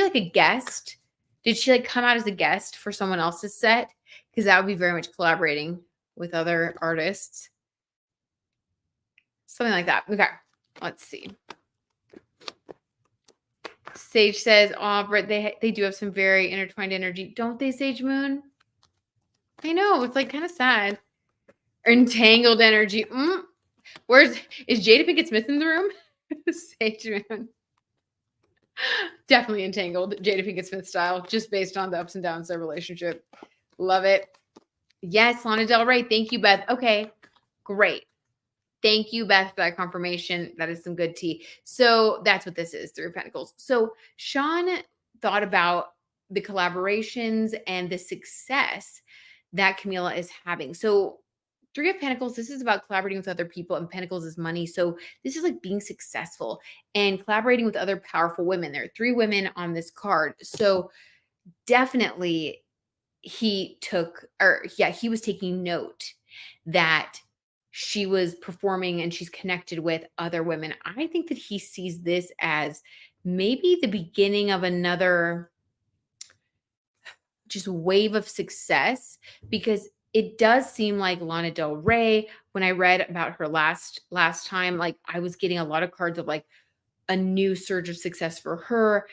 like a guest? Did she like come out as a guest for someone else's set? Because that would be very much collaborating with other artists. Something like that. Okay, let's see. Sage says, "Oh, Britt, they do have some very intertwined energy, don't they, Sage Moon?" I know, it's like kind of sad. Entangled energy. Is Jada Pinkett Smith in the room? Sage Moon. Definitely entangled, Jada Pinkett Smith style, just based on the ups and downs of their relationship. Love it. Yes, Lana Del Rey. Thank you, Beth. Okay, great. Thank you, Beth, for that confirmation. That is some good tea. So that's what this is, Three of Pentacles. So Shawn thought about the collaborations and the success that Camila is having. So Three of Pentacles, this is about collaborating with other people, and Pentacles is money. So this is like being successful and collaborating with other powerful women. There are three women on this card. So definitely he was taking note that she was performing and she's connected with other women. I think that he sees this as maybe the beginning of another just wave of success, because it does seem like Lana Del Rey, when I read about her last time, like I was getting a lot of cards of like a new surge of success for her.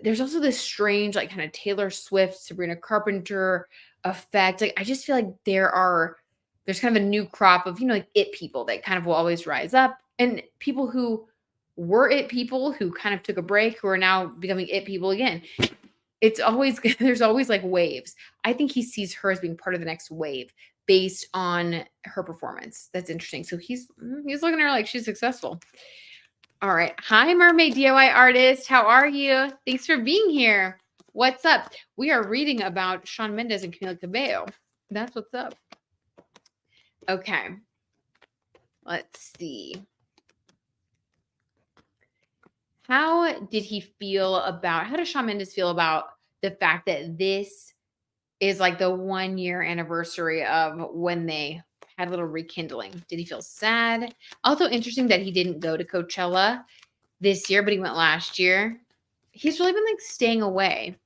There's also this strange, like kind of Taylor Swift, Sabrina Carpenter effect. Like I just feel like there's kind of a new crop of, like it people that kind of will always rise up, and people who were it people who kind of took a break who are now becoming it people again. It's always there's always like waves. I think he sees her as being part of the next wave based on her performance. That's interesting. So he's looking at her like she's successful. All right. Hi, Mermaid DIY artist. How are you? Thanks for being here. What's up? We are reading about Shawn Mendes and Camila Cabello. That's what's up. Okay. Let's see. How does Shawn Mendes feel about the fact that this is like the 1-year anniversary of when they had a little rekindling? Did he feel sad? Also interesting that he didn't go to Coachella this year, but he went last year. He's really been like staying away.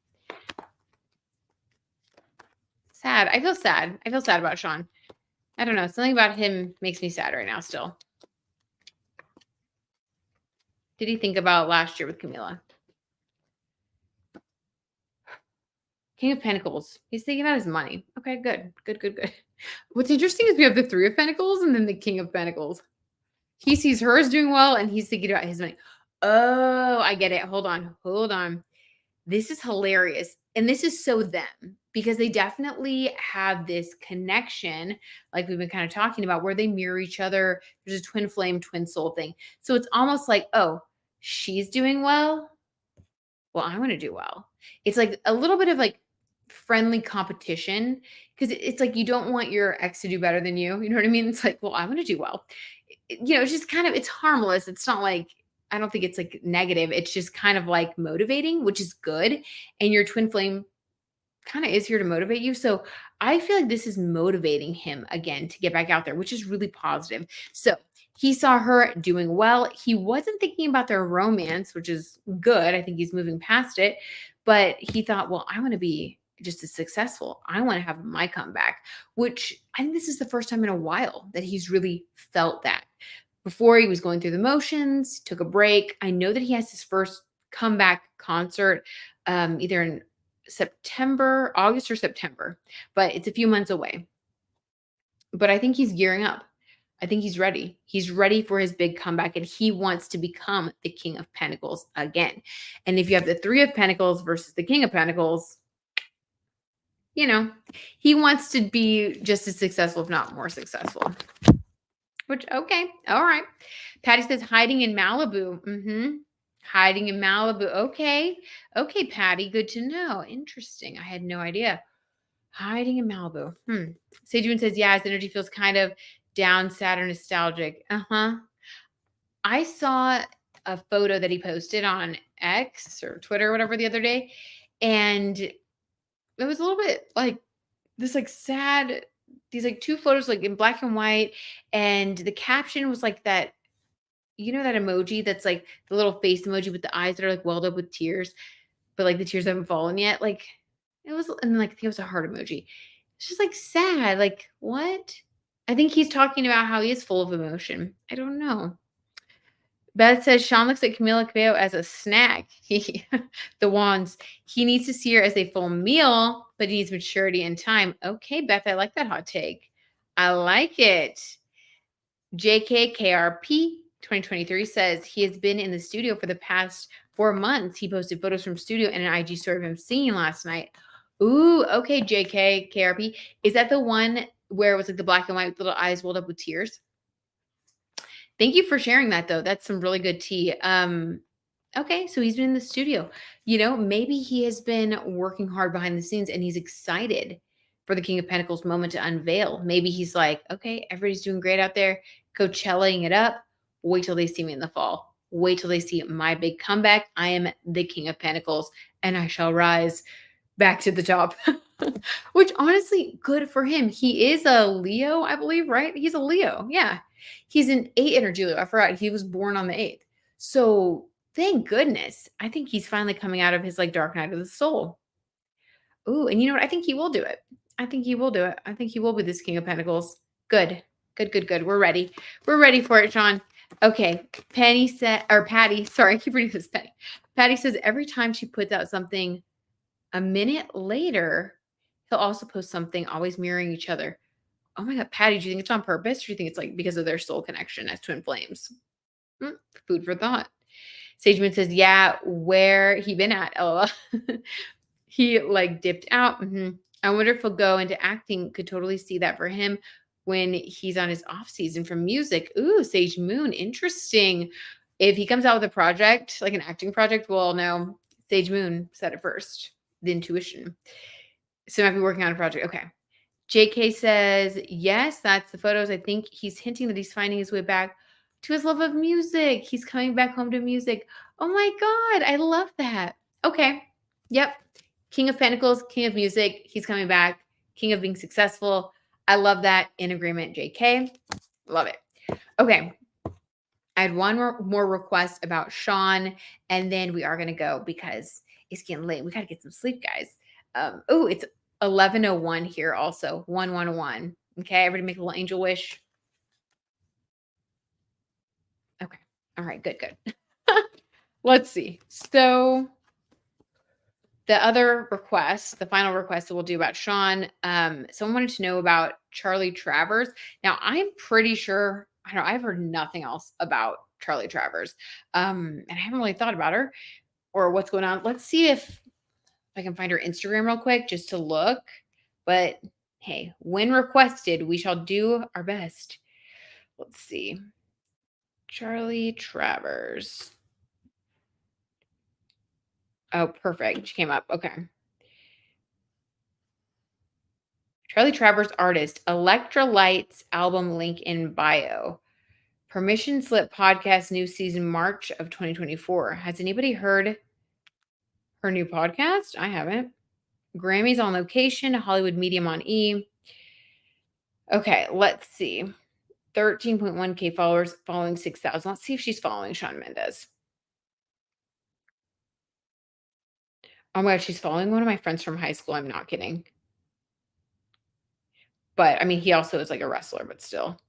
Sad. I feel sad. I feel sad about Shawn. I don't know. Something about him makes me sad right now still. Did he think about last year with Camila? King of Pentacles. He's thinking about his money. Okay, good. Good, good, good. What's interesting is we have the Three of Pentacles and then the King of Pentacles. He sees her as doing well and he's thinking about his money. Oh, I get it. Hold on. Hold on. This is hilarious. And this is so them because they definitely have this connection, like we've been kind of talking about, where they mirror each other. There's a twin flame, twin soul thing. So it's almost like, oh, she's doing well. Well, I want to do well. It's like a little bit of like friendly competition because it's like you don't want your ex to do better than you. You know what I mean? It's like, well, I want to do well. It's just kind of, it's harmless. It's not like, I don't think it's like negative. It's just kind of like motivating, which is good. And your twin flame kind of is here to motivate you. So I feel like this is motivating him again to get back out there, which is really positive. So he saw her doing well. He wasn't thinking about their romance, which is good. I think he's moving past it. But he thought, well, I want to be just as successful. I want to have my comeback, which I think this is the first time in a while that he's really felt that. Before he was going through the motions, took a break. I know that he has his first comeback concert either in September, August or September, but it's a few months away. But I think he's gearing up. I think he's ready. He's ready for his big comeback and he wants to become the King of Pentacles again. And if you have the Three of Pentacles versus the King of Pentacles, he wants to be just as successful, if not more successful. Which, okay. All right. Patty says hiding in Malibu. Hiding in Malibu. Okay. Okay, Patty. Good to know. Interesting. I had no idea. Hiding in Malibu. Sage Moon says, yeah, his energy feels kind of down, sad, or nostalgic. I saw a photo that he posted on X or Twitter or whatever the other day. And it was a little bit like this, like sad, these like two photos, like in black and white. And the caption was like that, that emoji that's like the little face emoji with the eyes that are like welled up with tears, but like the tears haven't fallen yet. Like it was, and like I think it was a heart emoji. It's just like sad. Like what? I think he's talking about how he is full of emotion. I don't know. Beth says Shawn looks at Camila Cabello as a snack. The wands. He needs to see her as a full meal, but he needs maturity and time. Okay, Beth, I like that hot take. I like it. JKKRP 2023 says he has been in the studio for the past 4 months. He posted photos from studio and an IG story of him singing last night. Ooh, okay, JKKRP. Is that the one where it was like the black and white with little eyes rolled up with tears? Thank you for sharing that, though. That's some really good tea. Okay, so he's been in the studio. Maybe he has been working hard behind the scenes and he's excited for the King of Pentacles moment to unveil. Maybe he's like, okay, everybody's doing great out there, Coachellaing it up. Wait till they see me in the fall. Wait till they see my big comeback. I am the King of Pentacles and I shall rise back to the top. Which honestly, good for him. He is a Leo, I believe, right? He's a Leo. Yeah. He's an 8 energy Leo. I forgot he was born on the 8th. So thank goodness. I think he's finally coming out of his like dark night of the soul. Ooh, and you know what? I think he will do it. I think he will do it. I think he will be this King of Pentacles. Good. Good, good, good. We're ready. We're ready for it, Shawn. Okay. Patty, sorry, I keep reading this. Patty says every time she puts out something a minute later, he'll also post something, always mirroring each other. Oh my God, Patty, do you think it's on purpose? Or do you think it's like because of their soul connection as twin flames? Food for thought. Sage Moon says, yeah, where he been at? LOL. He like dipped out. I wonder if he'll go into acting. Could totally see that for him when he's on his off season from music. Ooh, Sage Moon, interesting. If he comes out with a project, like an acting project, well, no, Sage Moon said it first. The intuition. So he might be working on a project. Okay. JK says, yes, that's the photos. I think he's hinting that he's finding his way back to his love of music. He's coming back home to music. Oh my God. I love that. Okay. Yep. King of Pentacles, King of Music. He's coming back. King of being successful. I love that. In agreement, JK. Love it. Okay. I had one more request about Shawn, and then we are going to go because it's getting late. We got to get some sleep, guys. Oh, it's 11:01 here also. 111. Okay, everybody make a little angel wish. Okay. All right, good, good. Let's see. So The other request, the final request that we'll do about Shawn, someone wanted to know about Charlie Travers. Now, I'm pretty sure, I don't know, I've heard nothing else about Charlie Travers. And I haven't really thought about her or what's going on. Let's see if I can find her Instagram real quick just to look. But hey, when requested, we shall do our best. Let's see. Charlie Travers. Oh, perfect. She came up. Okay. Charlie Travers artist. Electra Lights album link in bio. Permission Slip podcast new season March of 2024. Has anybody heard her new podcast? I haven't. Grammys on location. Hollywood Medium on E. Okay, let's see. 13.1K followers, following 6,000. Let's see if she's following Shawn Mendes. Oh my God, she's following one of my friends from high school. I'm not kidding. But I mean, he also is like a wrestler, but still.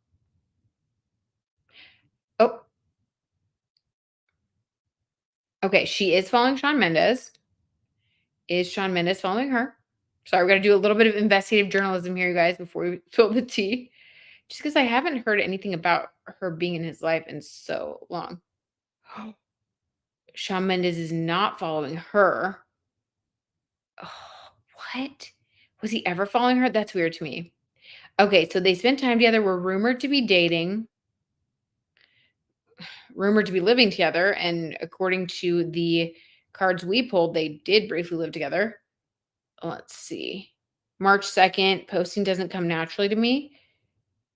Oh, okay. She is following Shawn Mendes. Is Shawn Mendes following her? Sorry, we got to do a little bit of investigative journalism here, you guys, before we spill the tea. Just because I haven't heard anything about her being in his life in so long. Shawn Mendes is not following her. Oh, what? Was he ever following her? That's weird to me. Okay, so they spent time together, were rumored to be dating, rumored to be living together, and according to the cards we pulled, they did briefly live together. Let's see. March 2nd, posting doesn't come naturally to me.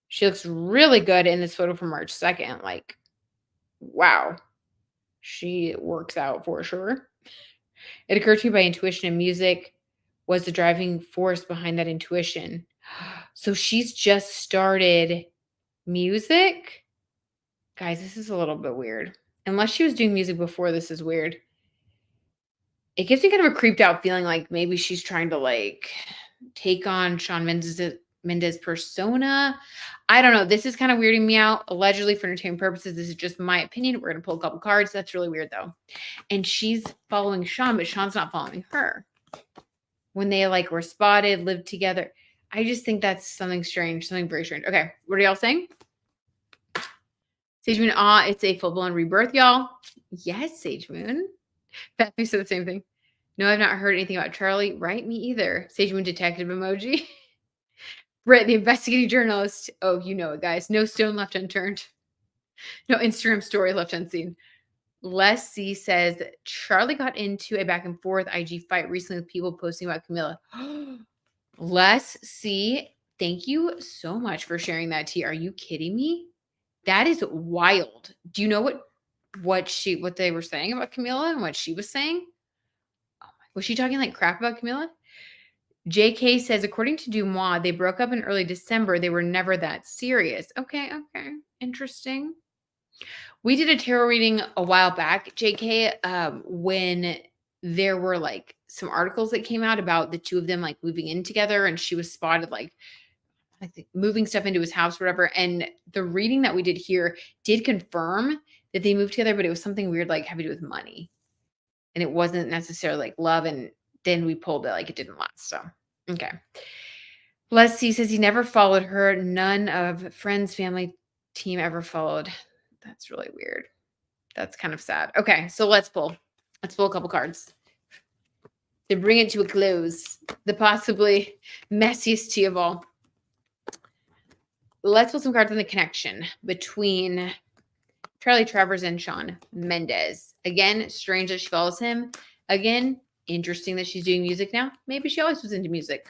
She looks really good in this photo from March 2nd. Like, wow. She works out for sure. It occurred to me by intuition and music was the driving force behind that intuition. So she's just started music? Guys, this is a little bit weird. Unless she was doing music before, this is weird. It gives me kind of a creeped out feeling like maybe she's trying to like take on Shawn Mendes persona. I don't know. This is kind of weirding me out. Allegedly for entertainment purposes. This is just my opinion. We're gonna pull a couple cards. That's really weird though. And she's following Shawn, but Shawn's not following her. When they like were spotted, lived together. I just think that's something strange, something very strange. Okay, what are y'all saying? Sage Moon, it's a full-blown rebirth, y'all. Yes, Sage Moon. Bethany said the same thing. No, I've not heard anything about Charlie. Right, me either. Sage Moon detective emoji. Britt, the investigating journalist. Oh, you know it, guys. No stone left unturned. No Instagram story left unseen. Les C says Charlie got into a back and forth IG fight recently with people posting about Camila. Les C, thank you so much for sharing that tea. Are you kidding me? That is wild. Do you know what they were saying about Camila and what she was saying? Oh my, was she talking like crap about Camila? JK says, according to Dumois, they broke up in early December. They were never that serious. Okay. Interesting. We did a tarot reading a while back, JK, when there were like some articles that came out about the two of them like moving in together, and she was spotted like I think moving stuff into his house, whatever. And the reading that we did here did confirm that they moved together, but it was something weird, like having to do with money. And it wasn't necessarily like love. And then we pulled it, like it didn't last. So, okay. Leslie says he never followed her. None of friends, family, team ever followed. That's really weird. That's kind of sad. Okay. So let's pull a couple cards to bring it to a close. The possibly messiest tea of all. Let's pull some cards on the connection between Charlie Travers and Shawn Mendes. Again, strange that she follows him. Again, interesting that she's doing music now. Maybe she always was into music.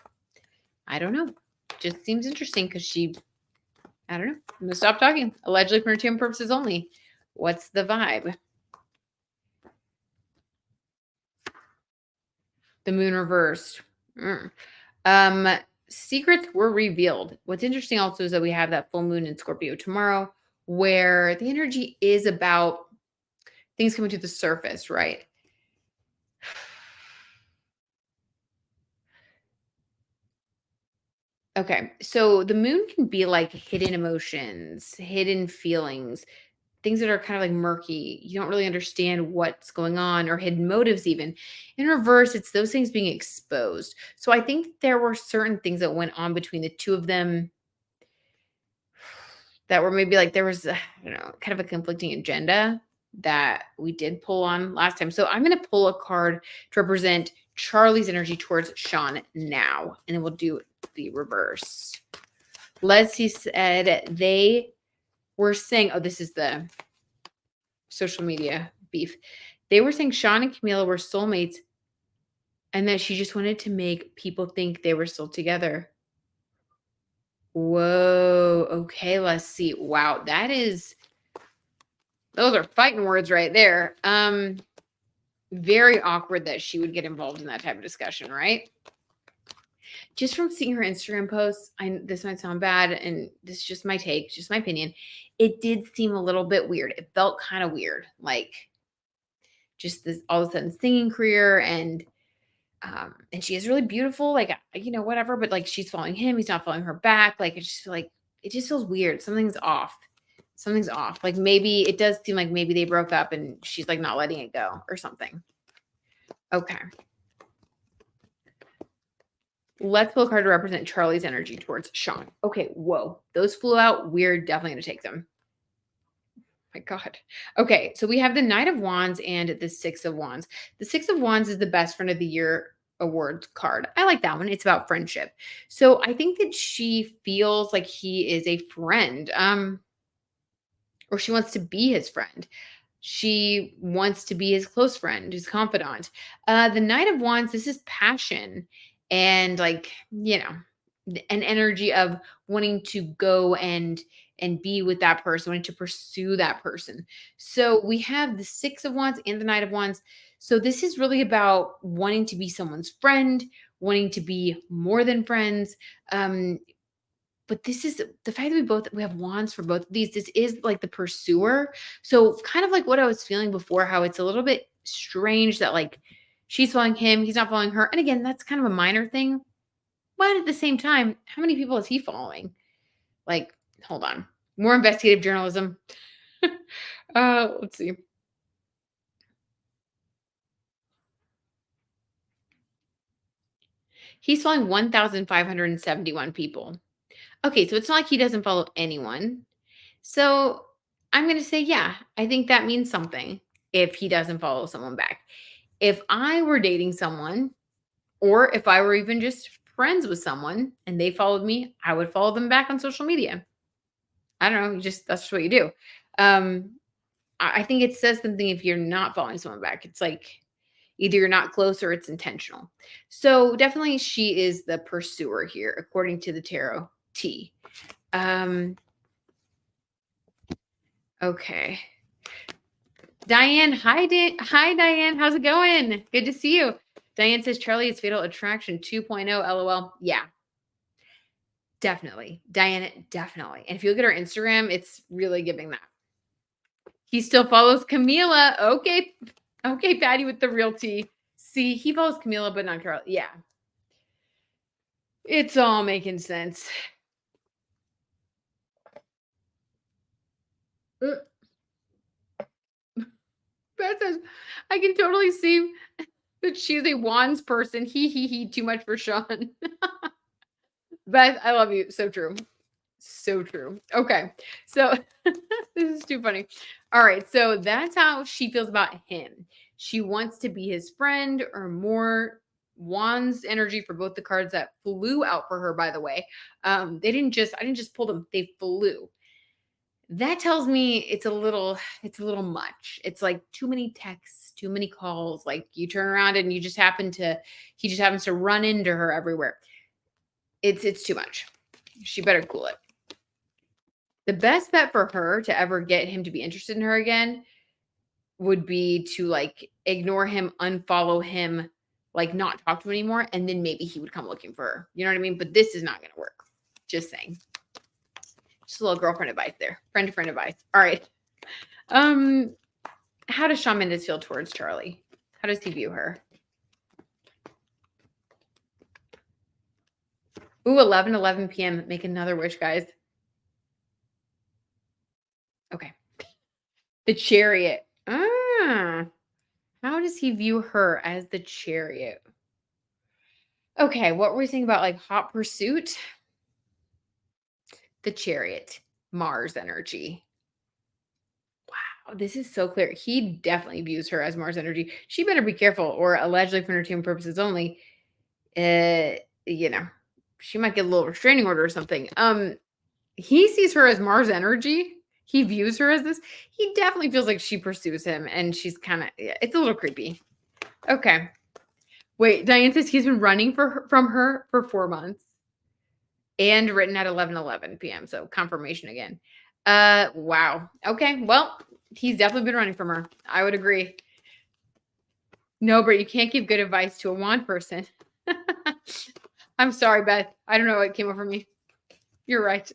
I don't know. Just seems interesting because I don't know. I'm going to stop talking. Allegedly for entertainment purposes only. What's the vibe? The moon reversed. Secrets were revealed. What's interesting also is that we have that full moon in Scorpio tomorrow, where the energy is about things coming to the surface, right? Okay, so the moon can be like hidden emotions, hidden feelings, things that are kind of like murky. You don't really understand what's going on or hidden motives even. In reverse, it's those things being exposed. So I think there were certain things that went on between the two of them that were maybe like there was, I don't know, kind of a conflicting agenda that we did pull on last time. So I'm going to pull a card to represent Charlie's energy towards Shawn now, and then we'll do the reverse. Leslie said they were saying, oh, this is the social media beef. They were saying Shawn and Camila were soulmates and that she just wanted to make people think they were still together. Whoa. Okay, let's see. Wow, those are fighting words right there. Very awkward that she would get involved in that type of discussion, right? Just from seeing her Instagram posts, this might sound bad, and this is just my take, just my opinion. It did seem a little bit weird. It felt kind of weird, like just this all of a sudden singing career, and she is really beautiful, like whatever. But like she's following him, he's not following her back. Like it just feels weird. Something's off. Something's off. Like maybe it does seem like maybe they broke up, and she's like not letting it go or something. Okay. Let's pull a card to represent Charlie's energy towards Shawn. Okay, whoa. Those flew out. We're definitely going to take them. My God. Okay, so we have the Knight of Wands and the Six of Wands. The Six of Wands is the Best Friend of the Year awards card. I like that one. It's about friendship. So I think that she feels like he is a friend, or she wants to be his friend. She wants to be his close friend, his confidant. The Knight of Wands, this is passion and like, an energy of wanting to go and be with that person, wanting to pursue that person. So we have the Six of Wands and the Knight of Wands. So this is really about wanting to be someone's friend, wanting to be more than friends. But this is the fact that we have wands for both of these. This is like the pursuer. So kind of like what I was feeling before, how it's a little bit strange that like she's following him, he's not following her. And again, that's kind of a minor thing. But at the same time, how many people is he following? Like, hold on. More investigative journalism. Let's see. He's following 1,571 people. Okay, so it's not like he doesn't follow anyone. So I'm going to say, yeah, I think that means something if he doesn't follow someone back. If I were dating someone, or if I were even just friends with someone and they followed me, I would follow them back on social media. I don't know. That's just what you do. I think it says something if you're not following someone back. It's like either you're not close or it's intentional. So definitely she is the pursuer here, according to the tarot T. Okay. Diane, hi Diane, how's it going? Good to see you. Diane says Charlie is Fatal Attraction 2.0, LOL. Yeah, definitely. Diane, definitely. And if you look at her Instagram, it's really giving that. He still follows Camila. Okay. Okay, Patty with the real tea. See, he follows Camila, but not Charlie. Yeah. It's all making sense. Beth says, I can totally see that she's a wands person. He, too much for Shawn. Beth, I love you. So true. So true. Okay. So this is too funny. All right. So that's how she feels about him. She wants to be his friend or more. Wands energy for both the cards that flew out for her, by the way. I didn't just pull them, they flew. That tells me it's a little much. It's like too many texts, too many calls. Like you turn around and he just happens to run into her everywhere. It's too much. She better cool it. The best bet for her to ever get him to be interested in her again would be to like ignore him, unfollow him, like not talk to him anymore, and then maybe he would come looking for her. You know what I mean? But this is not going to work. Just saying. Just a little girlfriend advice there. Friend to friend advice. All right. How does Shawn Mendes feel towards Charlie? How does he view her? Ooh, 11 p.m. Make another wish, guys. Okay. The Chariot. Ah, how does he view her as the Chariot? Okay, what were we saying about like hot pursuit? The Chariot, Mars energy. Wow, this is so clear. He definitely views her as Mars energy. She better be careful, or allegedly for entertainment purposes only. You know, she might get a little restraining order or something. He sees her as Mars energy. He views her as this. He definitely feels like she pursues him, and she's kind of. Yeah, it's a little creepy. Okay, wait. Diane says he's been running from her for 4 months, and written at 11:11 p.m. So confirmation again. Wow. Okay, well, he's definitely been running from her. I would agree. No, but you can't give good advice to a wand person. I'm sorry, Beth. I don't know what came over me. You're right.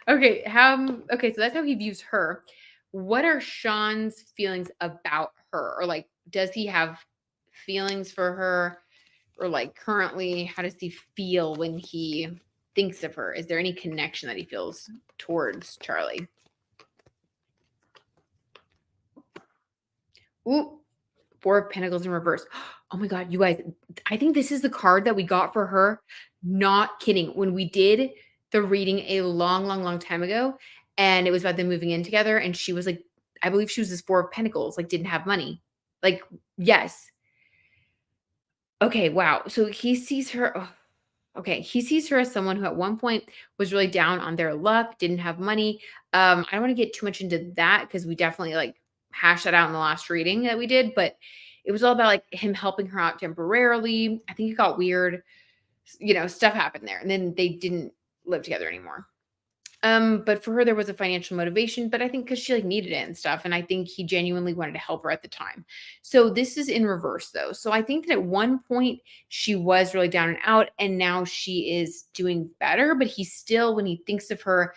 Okay, okay, so that's how he views her. What are Shawn's feelings about her? Or like does he have feelings for her? Or like currently, how does he feel when he thinks of her? Is there any connection that he feels towards Charlie? Ooh, Four of Pentacles in reverse. Oh my God, you guys, I think this is the card that we got for her. Not kidding. When we did the reading a long, long, long time ago, and it was about them moving in together, and she was like, I believe she was this Four of Pentacles, like didn't have money. Like, yes. Okay, wow. So he sees her. Okay, he sees her as someone who at one point was really down on their luck, didn't have money. I don't want to get too much into that because we definitely like hashed that out in the last reading that we did, but it was all about like him helping her out temporarily. I think it got weird, stuff happened there, and then they didn't live together anymore. But for her, there was a financial motivation, but I think because she like needed it and stuff. And I think he genuinely wanted to help her at the time. So this is in reverse though. So I think that at one point she was really down and out, and now she is doing better. But he still, when he thinks of her,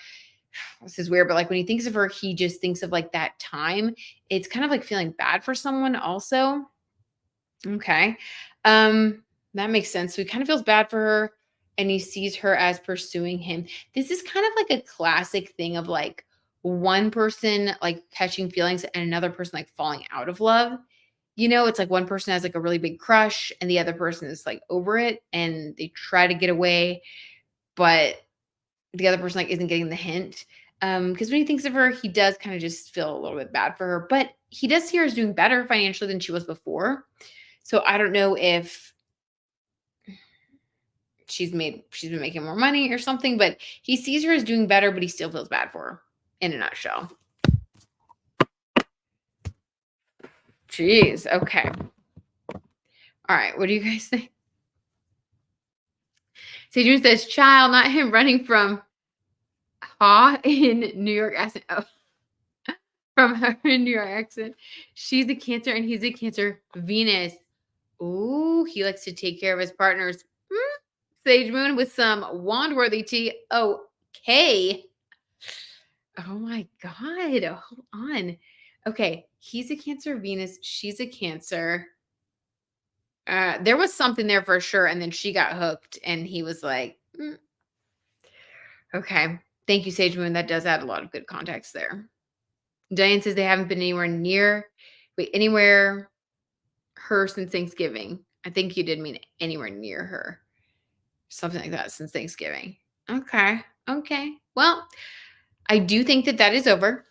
this is weird, but like when he thinks of her, he just thinks of like that time. It's kind of like feeling bad for someone also. Okay. That makes sense. So he kind of feels bad for her and he sees her as pursuing him. This is kind of like a classic thing of like one person like catching feelings and another person like falling out of love. It's like one person has like a really big crush and the other person is like over it and they try to get away, but the other person like isn't getting the hint. Because when he thinks of her, he does kind of just feel a little bit bad for her, but he does see her as doing better financially than she was before. So I don't know if she's been making more money or something, but he sees her as doing better, but he still feels bad for her in a nutshell. Jeez. Okay. All right. What do you guys think? Sage says, child, not him running from in New York accent. Oh, from her in New York accent. She's a Cancer and he's a Cancer. Venus. Ooh, he likes to take care of his partners. Sage Moon with some wand-worthy tea. Okay. Oh my God. Hold on. Okay. He's a Cancer Venus. She's a Cancer. There was something there for sure. And then she got hooked and he was like, okay. Thank you, Sage Moon. That does add a lot of good context there. Diane says they haven't been anywhere her since Thanksgiving. I think you did mean anywhere near her. Something like that since Thanksgiving. Okay. Okay. Well, I do think that is over.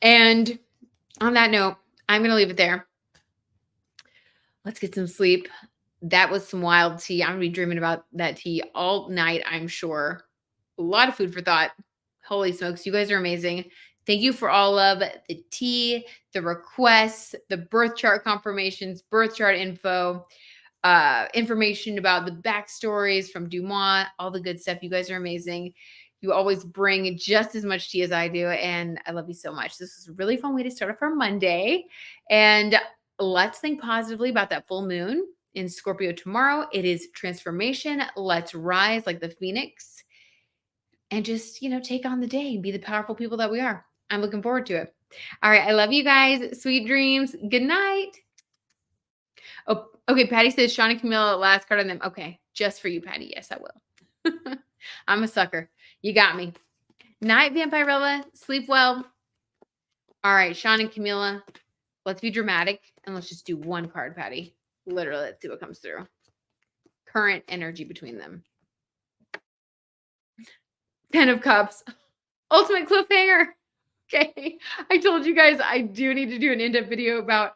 And on that note, I'm going to leave it there. Let's get some sleep. That was some wild tea. I'm going to be dreaming about that tea all night, I'm sure. A lot of food for thought. Holy smokes. You guys are amazing. Thank you for all of the tea, the requests, the birth chart confirmations, birth chart info, information about the backstories from Dumas, all the good stuff. You guys are amazing. You always bring just as much tea as I do, and I love you so much. This is a really fun way to start off our Monday, and let's think positively about that full moon in Scorpio tomorrow. It is transformation. Let's rise like the phoenix and just, take on the day and be the powerful people that we are. I'm looking forward to it. All right. I love you guys. Sweet dreams. Good night. Oh, okay. Patty says Shawn and Camila, last card on them. Okay. Just for you, Patty. Yes, I will. I'm a sucker. You got me. Night, Vampirella. Sleep well. All right, Shawn and Camila. Let's be dramatic and let's just do one card, Patty. Literally, let's see what comes through. Current energy between them. 10 of Cups. Ultimate cliffhanger. Okay. I told you guys I do need to do an in-depth video about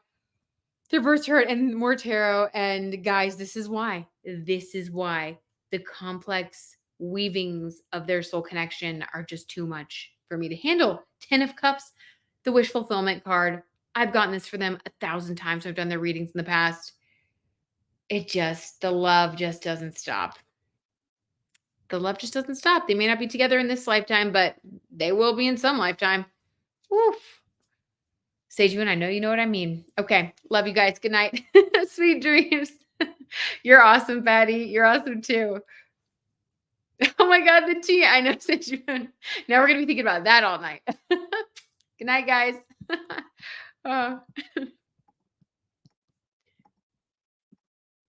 the reverse hurt and more tarot. And guys, this is why. This is why the complex weavings of their soul connection are just too much for me to handle. 10 of Cups, the wish fulfillment card. I've gotten this for them 1,000 times. I've done their readings in the past. The love just doesn't stop. The love just doesn't stop. They may not be together in this lifetime, but they will be in some lifetime. Woof. Sage Moon, I know you know what I mean. Okay. Love you guys. Good night. Sweet dreams. You're awesome, Patty. You're awesome too. Oh my God, the tea. I know, Sage Moon. Now we're going to be thinking about that all night. Good night, guys. Oh.